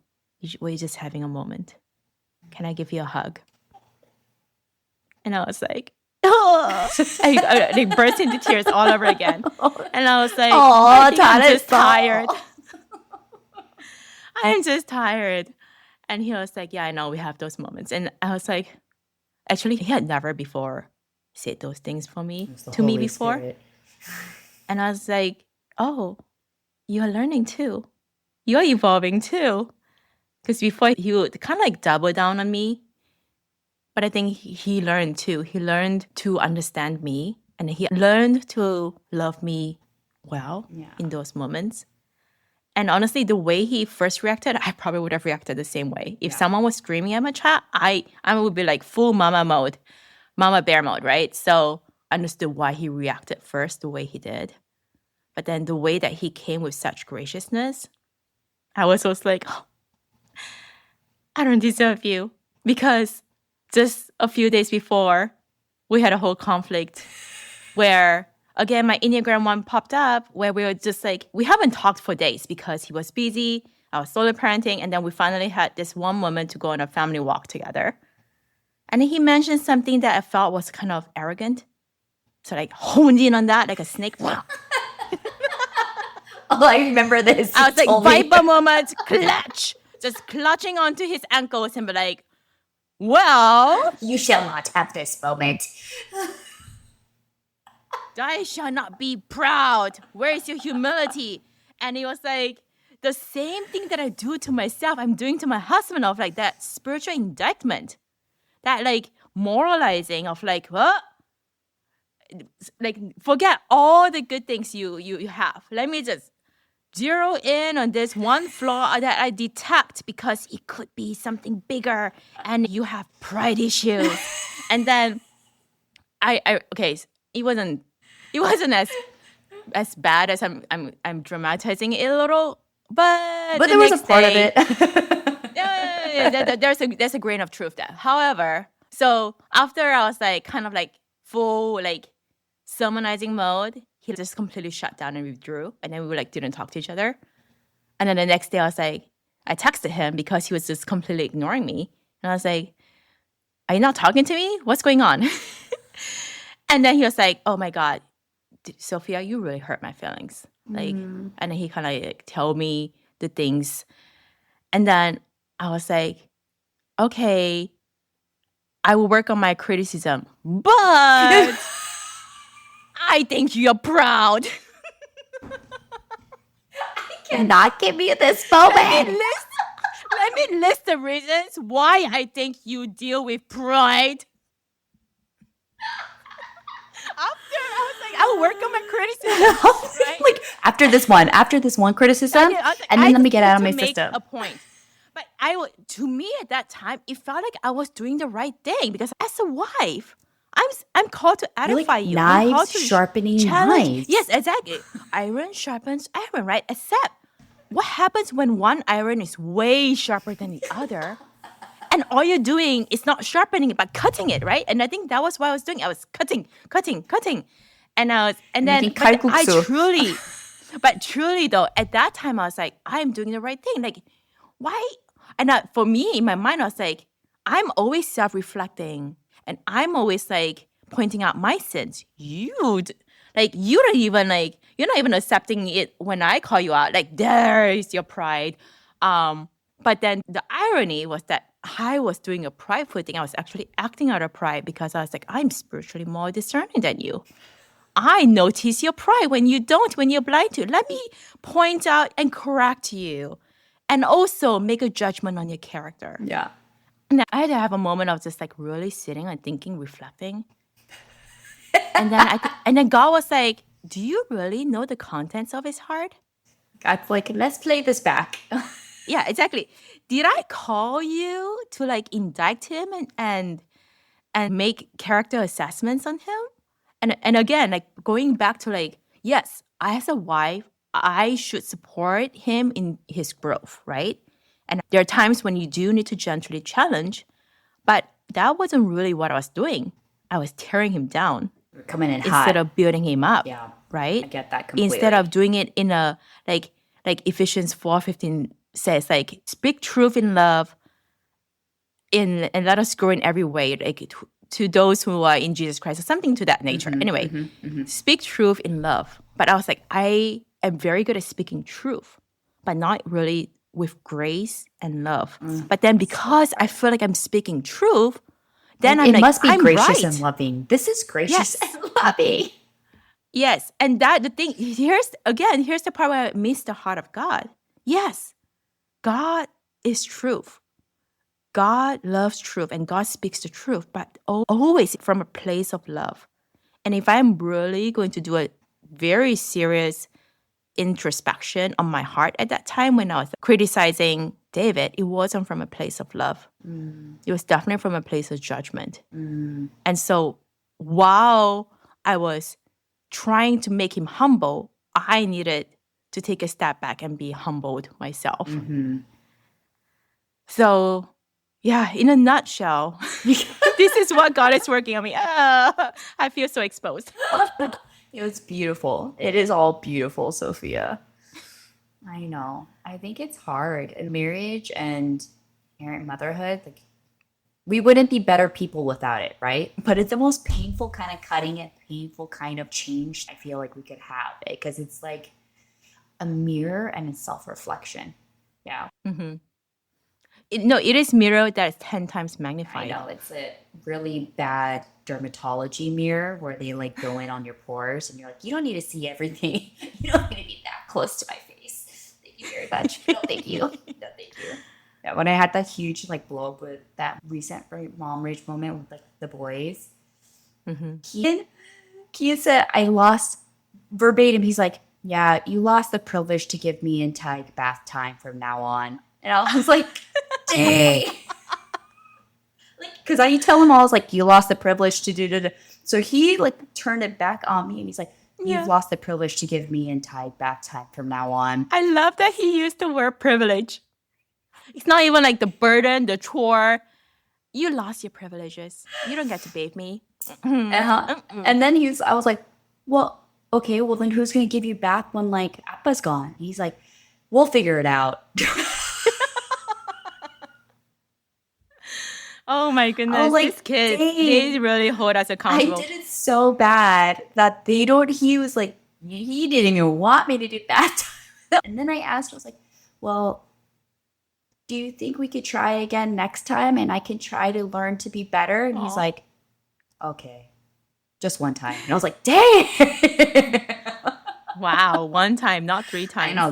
B: We're just having a moment. Can I give you a hug?" And I was like, oh, I burst into tears all over again. And I was like, I think I'm just tired. I'm just tired. And he was like, yeah, I know we have those moments. And I was like, actually, he had never before said those things to me before.
A: Spirit.
B: And I was like, oh, you're learning too. You're evolving too. Because before he would kind of like double down on me. But I think he learned too. He learned to understand me and he learned to love me well in those moments. And honestly, the way he first reacted, I probably would have reacted the same way. If someone was screaming at my child, I would be like full mama mode, mama bear mode, right? So I understood why he reacted first the way he did. But then the way that he came with such graciousness, I was just like, oh, I don't deserve you. Because just a few days before, we had a whole conflict where, again, my Enneagram 1 popped up where we were just like, we haven't talked for days because he was busy, I was solo parenting, and then we finally had this one moment to go on a family walk together. And he mentioned something that I felt was kind of arrogant. So like honed in on that like a snake.
A: Oh, I remember this.
B: I was like, viper moment, clutch. Just clutching onto his ankles and be like, well,
A: you shall not have this moment.
B: I shall not be proud. Where is your humility? And he was like, the same thing that I do to myself, I'm doing to my husband, of like that spiritual indictment, that like moralizing of like, what? Like, forget all the good things you have. Let me just zero in on this one flaw that I detect because it could be something bigger and you have pride issues. And then okay, it wasn't as bad as I'm dramatizing it a little, but
A: there was a part of it.
B: There's a grain of truth there. However, so after I was like kind of like full like sermonizing mode, he just completely shut down and withdrew, and then we like didn't talk to each other. And then the next day I was like, I texted him because he was just completely ignoring me, and I was like, "Are you not talking to me? What's going on?" And then he was like, "Oh my God, Sophia, you really hurt my feelings." Like, and then he kind of like told me the things, and then I was like, "Okay, I will work on my criticism, but." I think you're proud.
A: I cannot give you this moment.
B: Let me list the reasons why I think you deal with pride. After I was like, I'll work on my criticism. Right?
A: Like after this one criticism, and then let me get out of my system.
B: A point. But to me at that time, it felt like I was doing the right thing because as a wife, I'm called to edify you.
A: Knives sharpening knives.
B: Yes, exactly. Iron sharpens iron, right? Except what happens when one iron is way sharper than the other, and all you're doing is not sharpening it but cutting it, right? And I think that was what I was doing. I was cutting, but truly though, at that time I was like, I'm doing the right thing. Like, why? And for me in my mind, I was like, I'm always self-reflecting. And I'm always like pointing out my sins. You're not even accepting it when I call you out. Like, there is your pride. But then the irony was that I was doing a prideful thing. I was actually acting out of pride because I was like, I'm spiritually more discerning than you. I notice your pride when you don't, when you're blind to. Let me point out and correct you. And also make a judgment on your character.
A: Yeah.
B: And I had to have a moment of just like really sitting and thinking, reflecting. And then God was like, do you really know the contents of his heart?
A: God's like, let's play this back.
B: Yeah, exactly. Did I call you to like indict him and make character assessments on him? And again, like going back to like, yes, as a wife, I should support him in his growth, right? And there are times when you do need to gently challenge, But that wasn't really what I was doing. I was tearing him down
A: We're coming in
B: instead
A: hot.
B: of building him up.
A: Yeah,
B: Right?
A: I get that completely.
B: Instead of doing it in a like Ephesians 4:15 says, like, speak truth in love and let us grow in every way, like to those who are in Jesus Christ, or something to that nature. Anyway, speak truth in love. But I was like, I am very good at speaking truth, but not really with grace and love. But then because I feel like I'm speaking truth, then I'm
A: it
B: like,
A: must be
B: I'm
A: gracious
B: right.
A: and loving. This is gracious
B: Yes.
A: and loving.
B: Yes. And that the thing, here's the part where I miss the heart of God. Yes, God is truth. God loves truth and God speaks the truth, but always from a place of love. And if I'm really going to do a very serious introspection on my heart at that time when I was criticizing David, it wasn't from a place of love. It was definitely from a place of judgment. And so while I was trying to make him humble, I needed to take a step back and be humbled myself. So, yeah, in a nutshell, this is what God is working on me. I feel so exposed.
A: It was beautiful. It is all beautiful, Sophia. I know. I think it's hard in marriage and parent motherhood. Like, we wouldn't be better people without it, right? But it's the most painful kind of cutting it, painful kind of change I feel like we could have it because it's like a mirror and a self-reflection. Yeah.
B: It is mirror that is 10 times
A: I
B: magnified.
A: know it's a really bad dermatology mirror where they like go in on your pores and you're like, you don't need to see everything. You don't need to be that close to my face. Thank you very much. No, thank you. No, thank you. Yeah, when I had that huge like blow up with that recent mom rage moment with like the boys, Kian said, I lost verbatim. He's like, yeah, you lost the privilege to give me entire bath time from now on. And I was like, dang. Because I tell him all, I was like, you lost the privilege to do. So he like turned it back on me and he's like, you've lost the privilege to give me entire bath time from now on.
B: I love that he used the word privilege. It's not even like the burden, the chore. You lost your privileges. You don't get to bathe me.
A: And then I was like, well, okay, well then who's going to give you bath when like Appa's gone? He's like, we'll figure it out.
B: Oh my goodness,
A: like,
B: this kid,
A: dang.
B: they really hold us accountable.
A: I did it so bad that he was like, he didn't even want me to do that. And then I asked, I was like, well, do you think we could try again next time and I can try to learn to be better? And he's like, okay, just one time. And I was like, dang.
B: Wow, one time, not 3 times.
A: I know,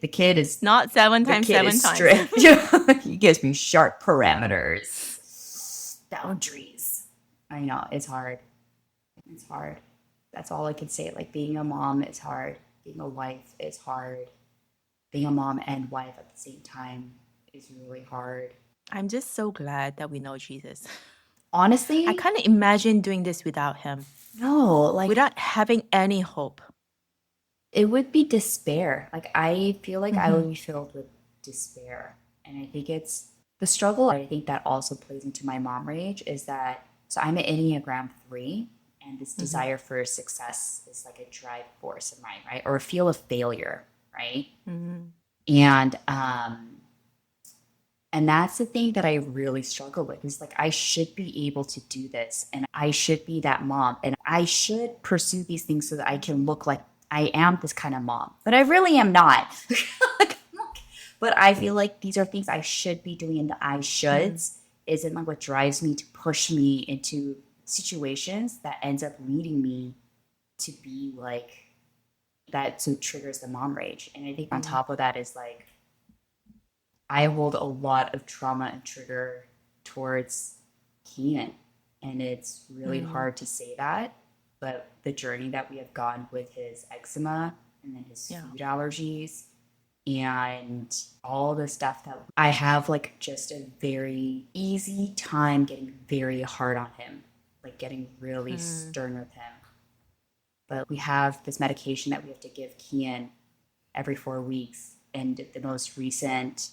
A: the kid is
B: not 7 times, 7 times.
A: Strict. He gives me sharp parameters, boundaries. I know, it's hard. It's hard. That's all I can say. Like being a mom is hard. Being a wife is hard. Being a mom and wife at the same time is really hard.
B: I'm just so glad that we know Jesus.
A: Honestly,
B: I can't imagine doing this without him.
A: No, like
B: without having any hope.
A: It would be despair. Like I feel like I would be filled with despair. And I think it's the struggle I think that also plays into my mom rage is that so I'm an Enneagram 3 and this desire for success is like a drive force in mine, right? Or a feel of failure, right? And that's the thing that I really struggle with is like I should be able to do this and I should be that mom and I should pursue these things so that I can look like I am this kind of mom, but I really am not. But I feel like these are things I should be doing, and the I shoulds isn't like what drives me to push me into situations that ends up leading me to be like that. So triggers the mom rage, and I think on top of that is like I hold a lot of trauma and trigger towards Kian, and it's really hard to say that. But the journey that we have gone with his eczema and then his food allergies and all the stuff that I have like just a very easy time getting very hard on him, like getting really stern with him. But we have this medication that we have to give Kian every 4 weeks. And the most recent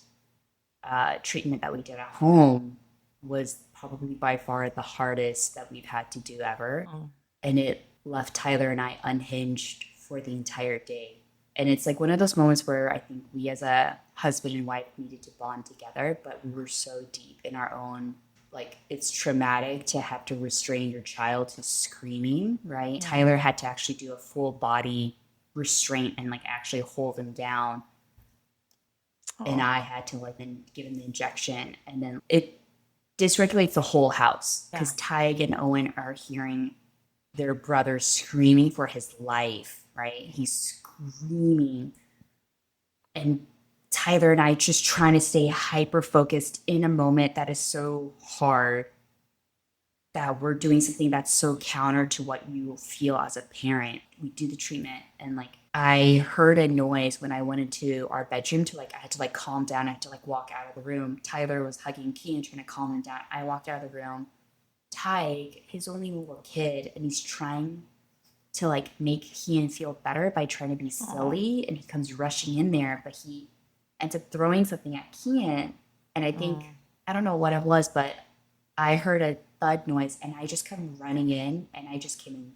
A: treatment that we did at home was probably by far the hardest that we've had to do ever.
B: Oh.
A: And it left Tyler and I unhinged for the entire day. And it's like one of those moments where I think we as a husband and wife needed to bond together, but we were so deep in our own, like, it's traumatic to have to restrain your child to screaming, right? Tyler had to actually do a full body restraint and like actually hold him down. And
B: Oh.
A: I had to like then give him the injection, and then it dysregulates the whole house
B: Yeah.
A: because Tig and Owen are hearing their brother screaming for his life, right? He's screaming. And Tyler and I just trying to stay hyper focused in a moment that is so hard, that we're doing something that's so counter to what you feel as a parent. We do the treatment, and like I heard a noise when I went into our bedroom to like I had to like calm down. I had to like walk out of the room. Tyler was hugging Key and trying to calm him down. I walked out of the room. Tig, his only little kid, and he's trying to like make Kian feel better by trying to be silly, and he comes rushing in there, but he ends up throwing something at Kian, and I think I don't know what it was, but I heard a thud noise, and I just come running in, and I just came in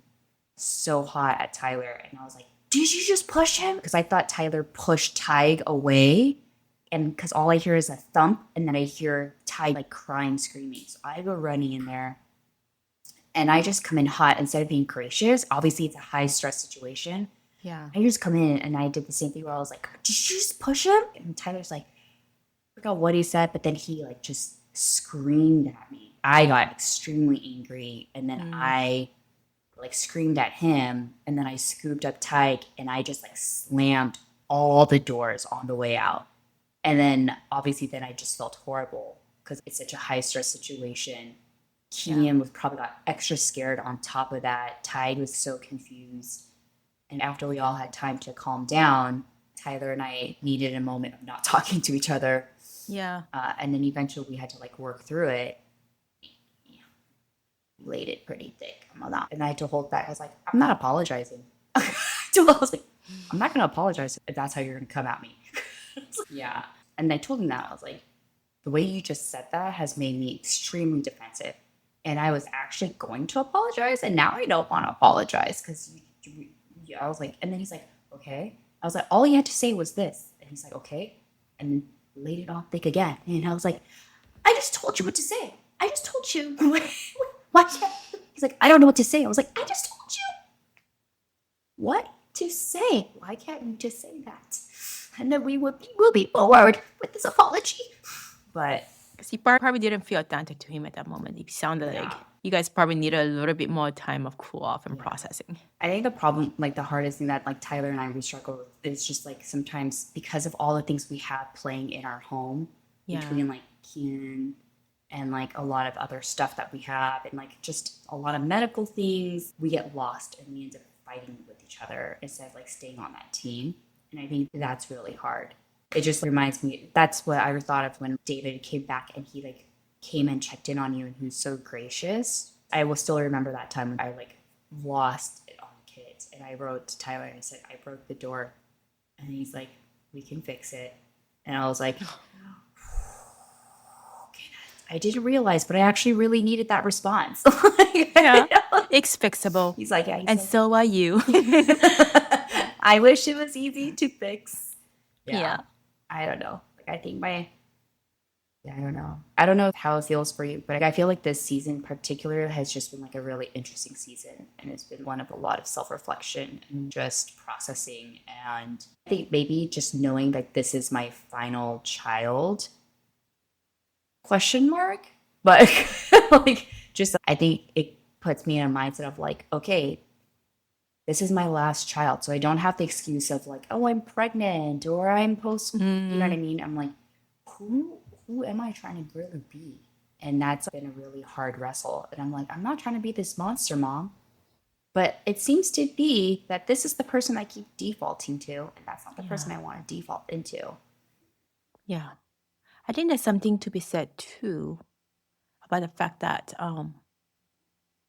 A: so hot at Tyler, and I was like, "Did you just push him?" Because I thought Tyler pushed Tig away, and because all I hear is a thump, and then I hear Tig like crying, screaming. So I go running in there, and I just come in hot instead of being gracious. Obviously, it's a high stress situation.
B: Yeah.
A: I just come in and I did the same thing where I was like, "Did you just push him?" And Tyler's like, I forgot what he said, but then he like just screamed at me. I got extremely angry, and then I like screamed at him, and then I scooped up Tyke and I just like slammed all the doors on the way out. And then obviously then I just felt horrible because it's such a high stress situation. Kian was probably got extra scared on top of that. Tide was so confused. And after we all had time to calm down, Tyler and I needed a moment of not talking to each other.
B: Yeah.
A: And then eventually we had to like work through it. Laid it pretty thick. And I had to hold back. I was like, I'm not apologizing. I was like, I'm not going to apologize if that's how you're going to come at me. Yeah. And I told him that. I was like, the way you just said that has made me extremely defensive. And I was actually going to apologize. And now I don't want to apologize because I was like, and then he's like, okay. I was like, all he had to say was this. And he's like, okay. And then laid it on thick again. And I was like, I just told you what to say. I just told you. What? He's like, I don't know what to say. I was like, I just told you what to say. Why can't you just say that? And then we'll be forward with this apology. But
B: Because you probably didn't feel authentic to him at that moment. It sounded like you guys probably needed a little bit more time of cool off and processing.
A: I think the problem, like the hardest thing that like Tyler and I we struggle with is just like sometimes because of all the things we have playing in our home between like Kian and like a lot of other stuff that we have and like just a lot of medical things, we get lost and we end up fighting with each other instead of like staying on that team. And I think that's really hard. It just reminds me, that's what I thought of when David came back and he like came and checked in on you and he was so gracious. I will still remember that time when I like lost it on kids. And I wrote to Tyler and I said, I broke the door. And he's like, we can fix it. And I was like, I didn't realize, but I actually really needed that response.
B: It's fixable.
A: He's like, yeah.
B: And so are you.
A: I wish it was easy to fix.
B: Yeah.
A: I don't know. Like, I think I don't know. I don't know how it feels for you, but I feel like this season in particular has just been like a really interesting season. And it's been one of a lot of self-reflection and just processing. And I think maybe just knowing that this is my final child, question mark, but like just I think it puts me in a mindset of like, okay, this is my last child, so I don't have the excuse of like, oh, I'm pregnant or I'm post. You know what I mean? I'm like, who am I trying to really be? And that's been a really hard wrestle. And I'm like, I'm not trying to be this monster mom, but it seems to be that this is the person I keep defaulting to, and that's not the person I want to default into.
B: Yeah. I think there's something to be said too about the fact that,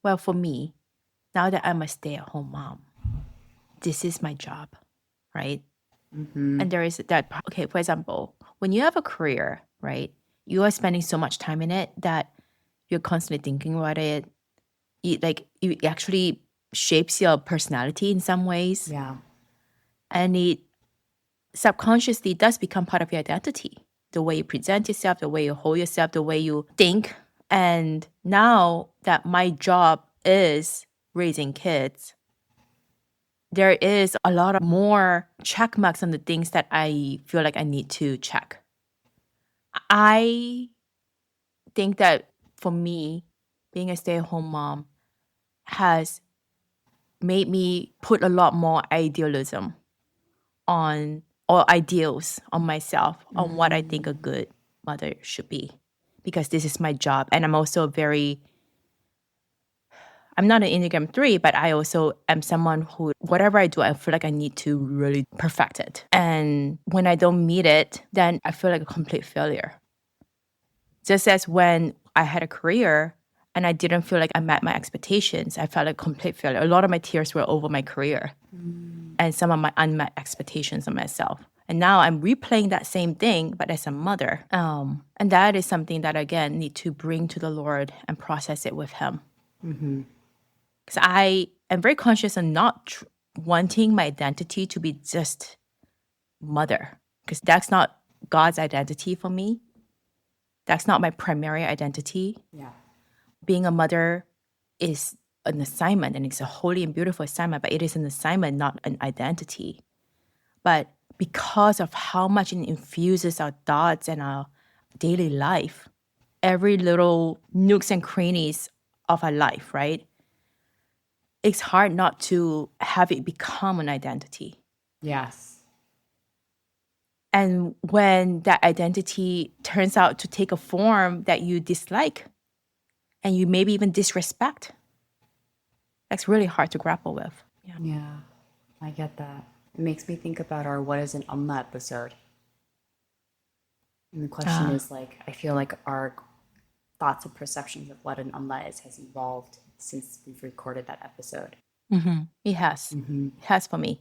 B: well, for me, now that I'm a stay-at-home mom, this is my job, right? And there is that, okay, for example, when you have a career, right, you are spending so much time in it that You're constantly thinking about it. It actually shapes your personality in some ways.
A: Yeah.
B: And it subconsciously does become part of your identity. The way you present yourself, the way you hold yourself, the way you think. And now that my job is raising kids, there is a lot of more check marks on the things that I feel like I need to check. I think that for me, being a stay-at-home mom has made me put a lot more idealism on or ideals on myself on what I think a good mother should be, because this is my job. And I'm also I'm not an Enneagram 3, but I also am someone who, whatever I do, I feel like I need to really perfect it. And when I don't meet it, then I feel like a complete failure. Just as when I had a career and I didn't feel like I met my expectations, I felt like a complete failure. A lot of my tears were over my career and some of my unmet expectations of myself. And now I'm replaying that same thing, but as a mother. And that is something that, again, need to bring to the Lord and process it with Him. Because I am very conscious of not wanting my identity to be just mother, because that's not God's identity for me. That's not my primary identity.
A: Yeah.
B: Being a mother is an assignment, and it's a holy and beautiful assignment, but it is an assignment, not an identity. But because of how much it infuses our thoughts and our daily life, every little nooks and crannies of our life, right? It's hard not to have it become an identity.
A: Yes.
B: And when that identity turns out to take a form that you dislike and you maybe even disrespect, that's really hard to grapple with.
A: Yeah. I get that. It makes me think about our What is an Umma episode. And the question is like, I feel like our thoughts and perceptions of what an Umma is has evolved since we've recorded that episode.
B: It has. It has for me.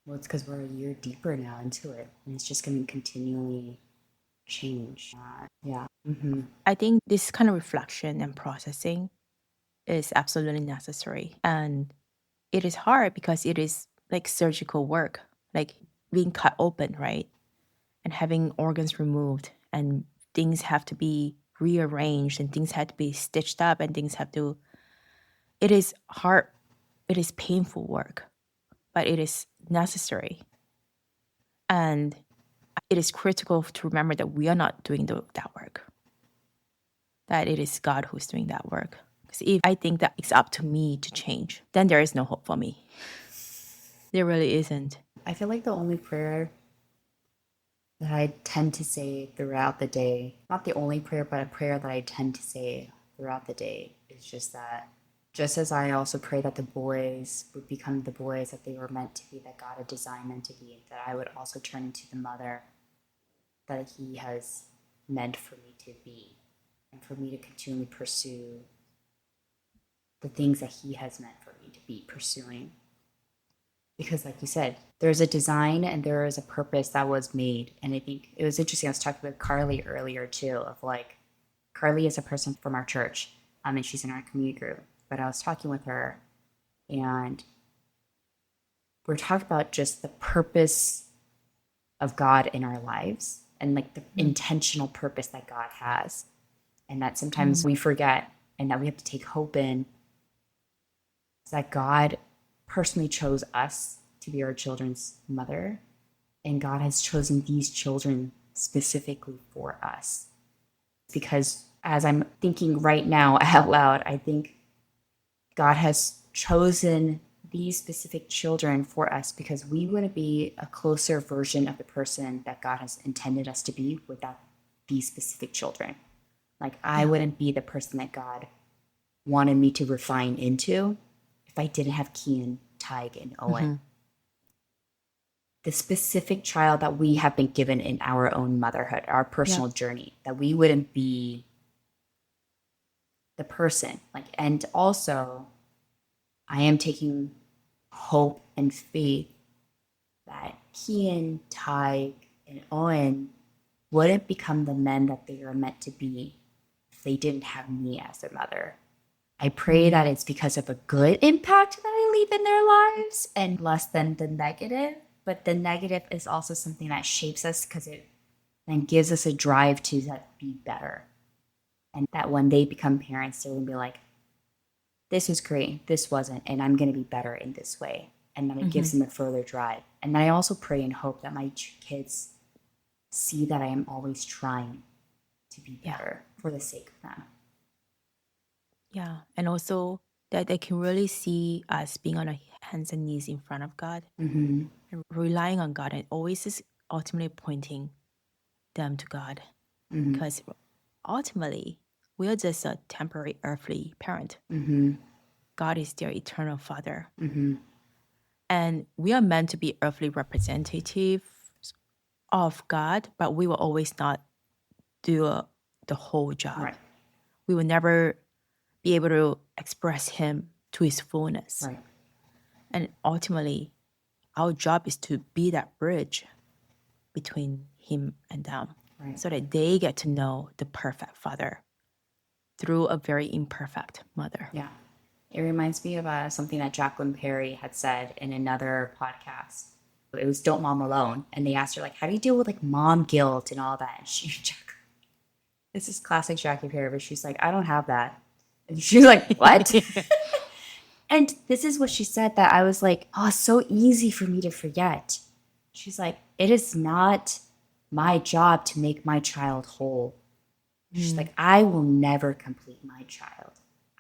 A: Well, it's because we're a year deeper now into it, and it's just going to continually change. Yeah.
B: I think this kind of reflection and processing is absolutely necessary. And it is hard because it is like surgical work, like being cut open, right? And having organs removed, and things have to be rearranged, and things have to be stitched up, and things have to. It is hard. It is painful work, but it is necessary. And it is critical to remember that we are not doing that work, that it is God who's doing that work. Because if I think that it's up to me to change, then there is no hope for me. There really isn't.
A: I feel like the only prayer that I tend to say throughout the day, not the only prayer, but a prayer that I tend to say throughout the day is just that, just as I also pray that the boys would become the boys that they were meant to be, that God had designed them to be, that I would also turn into the mother that He has meant for me to be, and for me to continually pursue the things that He has meant for me to be pursuing. Because like you said, there's a design and there is a purpose that was made. And I think it was interesting. I was talking with Carly earlier too, of like, Carly is a person from our church, and she's in our community group. But I was talking with her, and we're talking about just the purpose of God in our lives, and like the intentional purpose that God has, and that sometimes we forget, and that we have to take hope in, is that God personally chose us to be our children's mother, and God has chosen these children specifically for us. Because as I'm thinking right now out loud, I think God has chosen these specific children for us because we wouldn't be a closer version of the person that God has intended us to be without these specific children. Like, I wouldn't be the person that God wanted me to refine into if I didn't have Kian, Tig, and Owen. The specific child that we have been given in our own motherhood, our personal journey, that we wouldn't be the person. Like, and also, I am taking hope and faith that Kian, Tig, and Owen wouldn't become the men that they are meant to be they didn't have me as their mother. I pray that it's because of a good impact that I leave in their lives and less than the negative. But the negative is also something that shapes us because it then gives us a drive to be better. And that when they become parents, they're going to be like, this was great, this wasn't, and I'm going to be better in this way. And then it gives them a further drive. And I also pray and hope that my kids see that I am always trying to be better for the sake of them.
B: Yeah. And also that they can really see us being on our hands and knees in front of God and relying on God. And always is ultimately pointing them to God. Because ultimately, we are just a temporary earthly parent. God is their eternal Father. And we are meant to be earthly representatives of God, but we will always not do the whole job.
A: Right.
B: We will never be able to express Him to His fullness.
A: Right.
B: And ultimately, our job is to be that bridge between Him and them, so that they get to know the perfect Father through a very imperfect mother.
A: Yeah. It reminds me of something that Jacqueline Perry had said in another podcast. It was Don't Mom Alone. And they asked her, like, how do you deal with like mom guilt and all that? And this is classic Jackie Perry, but she's like, I don't have that. And she's like, what? And this is what she said that I was like, oh, it's so easy for me to forget. She's like, it is not my job to make my child whole. She's like, I will never complete my child.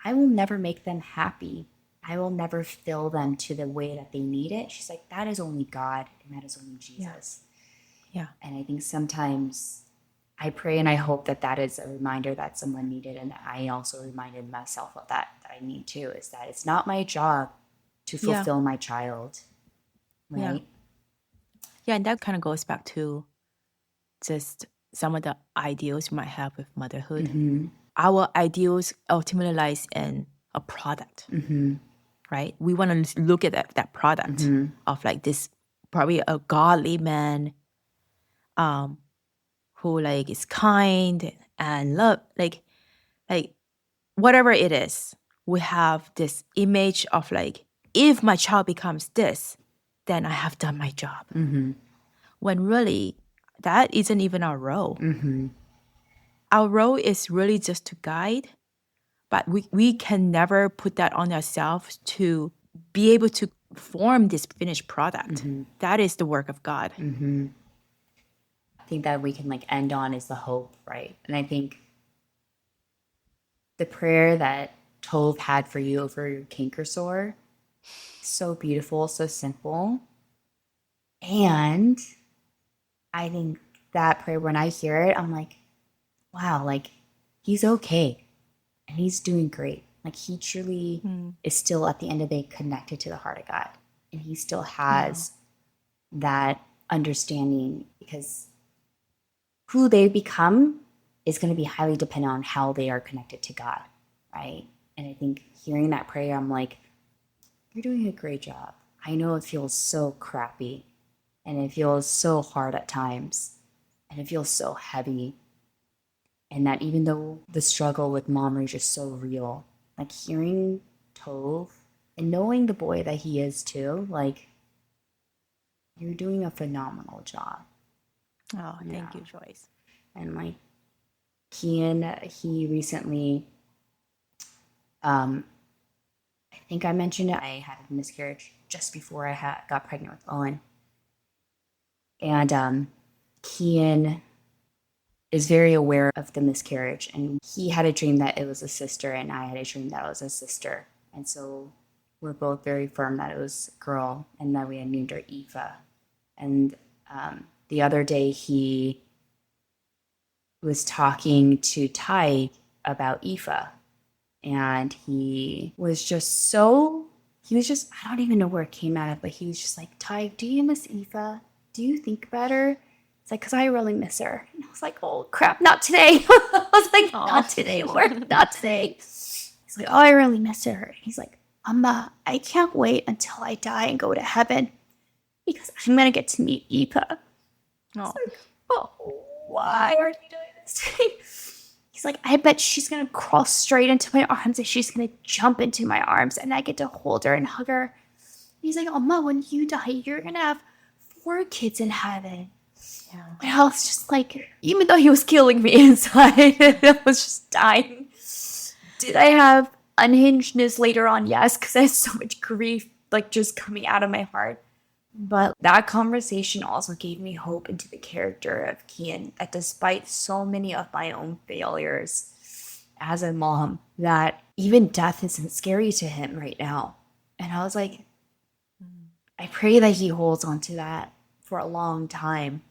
A: I will never make them happy. I will never fill them to the way that they need it. She's like, that is only God and that is only Jesus.
B: Yeah.
A: And I think sometimes I pray and I hope that that is a reminder that someone needed. And I also reminded myself of that I need too, is that it's not my job to fulfill my child. Right?
B: Yeah, and that kind of goes back to just some of the ideals we might have with motherhood. Our ideals ultimately lies in a product, right? We want to look at that product of like this, probably a godly man, who like is kind and love, like whatever it is. We have this image of like, if my child becomes this, then I have done my job. When really, that isn't even our role. Our role is really just to guide, but we can never put that on ourselves to be able to form this finished product. That is the work of God.
A: I think that we can like end on is the hope, right? And I think the prayer that Tove had for you over your canker sore, so beautiful, so simple. And I think that prayer, when I hear it, I'm like, wow, like he's okay and he's doing great. Like he truly is still at the end of the day connected to the heart of God. And he still has that understanding, because who they become is going to be highly dependent on how they are connected to God, right? And I think hearing that prayer, I'm like, you're doing a great job. I know it feels so crappy and it feels so hard at times and it feels so heavy. And that even though the struggle with mom rage is so real, like hearing Tove and knowing the boy that he is too, like you're doing a phenomenal job.
B: Oh, thank you, Joyce.
A: And like Kian, he recently, I think I mentioned it, I had a miscarriage just before I got pregnant with Owen. And Kian is very aware of the miscarriage, and he had a dream that it was a sister, and I had a dream that it was a sister. And so we're both very firm that it was a girl, and that we had named her Aoife. And the other day he was talking to Ty about Aoife, and he was just, I don't even know where it came out of, but he was just like, Ty, do you miss Aoife? Do you think about her? It's like, because I really miss her. And I was like, oh, crap, not today. I was like, not today, Lord, not today. He's like, oh, I really miss her. And he's like, Amma, I can't wait until I die and go to heaven because I'm going to get to meet Aoife.
B: Oh.
A: Like, oh, why are you doing this to me? He's He's like, I bet she's going to crawl straight into my arms and she's going to jump into my arms and I get to hold her and hug her. He's like, Mama, when you die, you're going to have 4 kids in heaven.
B: Yeah.
A: And I was just like, even though he was killing me inside, I was just dying. Did I have unhingedness later on? Yes, because I had so much grief like just coming out of my heart. But that conversation also gave me hope into the character of Kian, that despite so many of my own failures as a mom, that even death isn't scary to him right now. And I was like, I pray that he holds on to that for a long time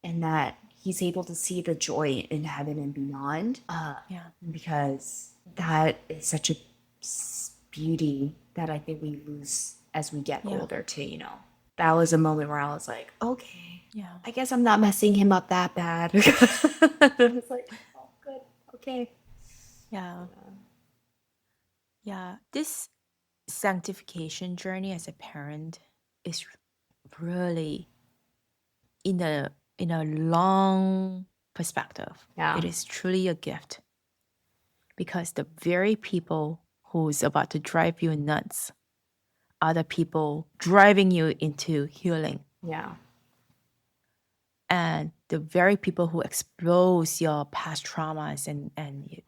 A: and that he's able to see the joy in heaven and beyond. Because that is such a beauty that I think we lose as we get older too, you know. That was a moment where I was like, okay, I guess I'm not messing him up that bad. I was like, oh, good, okay.
B: Yeah. This sanctification journey as a parent is really in a long perspective.
A: Yeah.
B: It is truly a gift, because the very people who's about to drive you nuts are the people driving you into healing.
A: Yeah.
B: And the very people who expose your past traumas and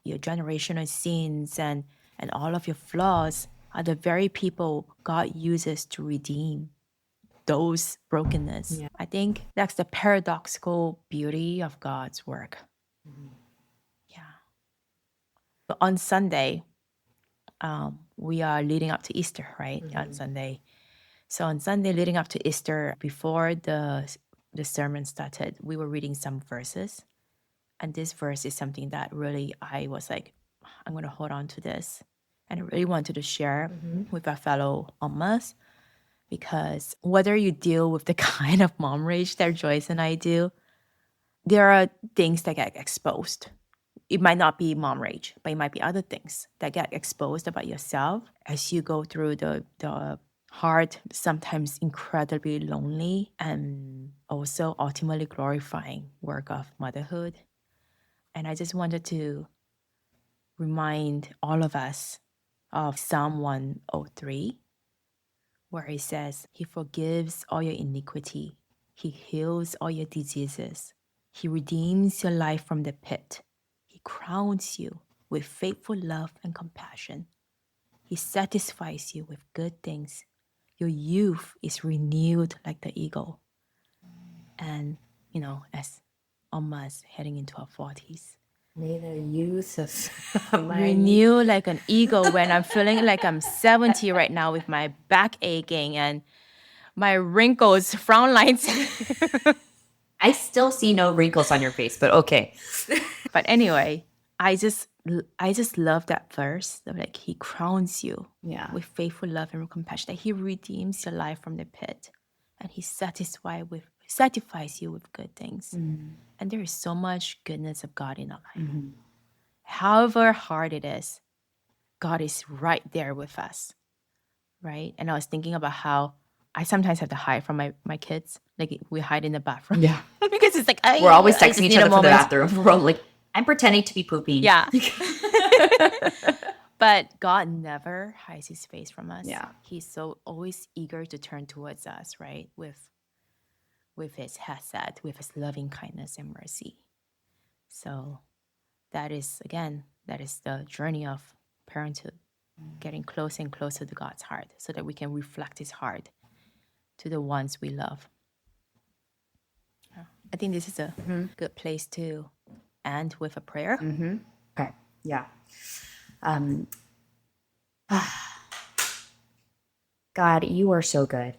B: your generational sins and all of your flaws are the very people God uses to redeem those brokenness.
A: Yeah.
B: I think that's the paradoxical beauty of God's work. Yeah. On Sunday, we are leading up to Easter, right? On Sunday. So on Sunday, leading up to Easter, before the sermon started, we were reading some verses. And this verse is something that really I was like, I'm going to hold on to this. And I really wanted to share with our fellow Ummas, because whether you deal with the kind of mom rage that Joyce and I do, there are things that get exposed. It might not be mom rage, but it might be other things that get exposed about yourself as you go through the hard, sometimes incredibly lonely, and also ultimately glorifying work of motherhood. And I just wanted to remind all of us of Psalm 103, where it says, He forgives all your iniquity. He heals all your diseases. He redeems your life from the pit. He crowns you with faithful love and compassion. He satisfies you with good things. Your youth is renewed like the eagle. And, you know, as Ummas heading into our 40s,
A: May the youth of my
B: renew like an eagle when I'm feeling like I'm 70 right now with my back aching and my wrinkles, frown lines.
A: I still see no wrinkles on your face, but okay.
B: But anyway, I just love that verse. Like, He crowns you with faithful love and compassion. That He redeems your life from the pit, and He satisfies you with good things. And there is so much goodness of God in our life. However hard it is, God is right there with us, right? And I was thinking about how I sometimes have to hide from my kids. Like, we hide in the bathroom.
A: Yeah.
B: Because it's like,
A: We're always texting each other from the bathroom. We're all like, I'm pretending to be pooping.
B: Yeah. But God never hides His face from us.
A: Yeah.
B: He's so always eager to turn towards us, right? With His hesed, with His loving kindness and mercy. So that is the journey of parenthood, getting closer and closer to God's heart so that we can reflect His heart to the ones we love. I think this is a good place to end with a prayer.
A: Okay. Yeah. God, you are so good.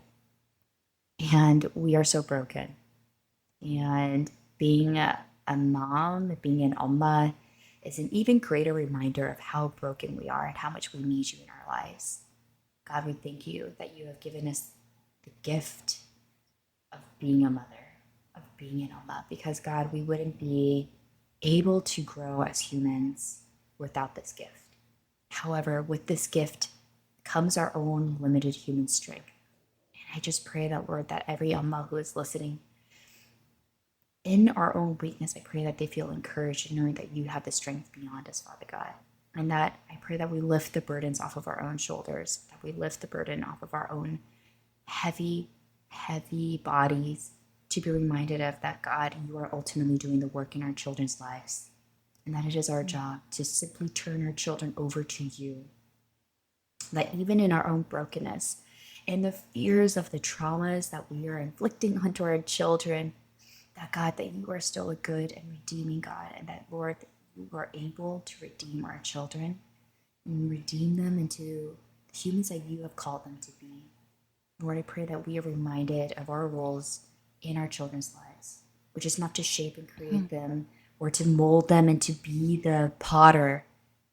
A: And we are so broken. And being a mom, being an Umma, is an even greater reminder of how broken we are and how much we need you in our lives. God, we thank you that you have given us the gift of being a mother, of being an Umma, because God, we wouldn't be able to grow as humans without this gift. However, with this gift comes our own limited human strength. And I just pray that, Lord, that every Umma who is listening in our own weakness, I pray that they feel encouraged in knowing that you have the strength beyond us, Father God. And that I pray that we lift the burdens off of our own shoulders, that we lift the burden off of our own heavy, heavy bodies, to be reminded of that, God, you are ultimately doing the work in our children's lives. And that it is our job to simply turn our children over to you. That even in our own brokenness, in the fears of the traumas that we are inflicting onto our children, that God, that you are still a good and redeeming God, and that, Lord, that you are able to redeem our children and redeem them into the humans that you have called them to be. Lord, I pray that we are reminded of our roles in our children's lives, which is not to shape and create them or to mold them and to be the potter,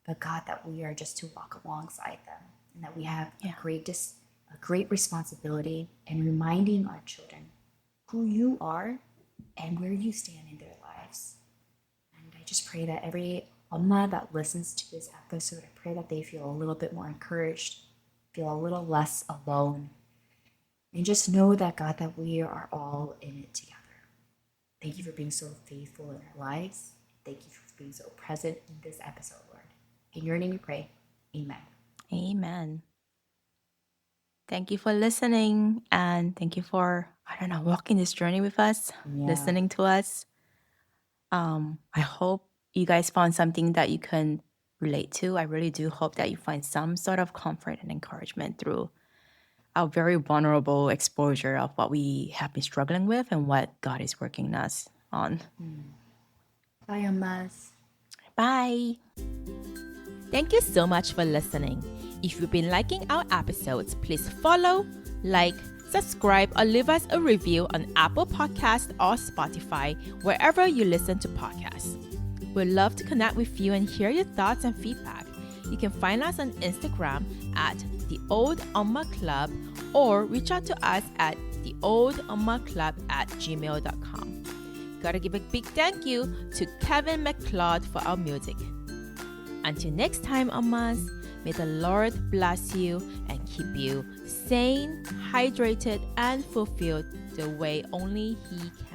A: but God, that we are just to walk alongside them, and that we have a great responsibility in reminding our children who you are and where you stand in their lives. And I just pray that every Umma that listens to this episode, I pray that they feel a little bit more encouraged, feel a little less alone, and just know that, God, that we are all in it together. Thank you for being so faithful in our lives. Thank you for being so present in this episode, Lord. In your name we pray. Amen.
B: Amen. Thank you for listening, and thank you for, walking this journey with us, listening to us. I hope you guys found something that you can relate to. I really do hope that you find some sort of comfort and encouragement through our very vulnerable exposure of what we have been struggling with and what God is working us on.
A: Bye, Ummas.
B: Bye. Thank you so much for listening. If you've been liking our episodes, please follow, like, subscribe, or leave us a review on Apple Podcasts or Spotify, wherever you listen to podcasts. We'd love to connect with you and hear your thoughts and feedback. You can find us on Instagram at The Old Umma Club, or reach out to us at theoldummaclub@gmail.com. Gotta give a big thank you to Kevin MacLeod for our music. Until next time, Ummas, may the Lord bless you and keep you sane, hydrated, and fulfilled the way only He can.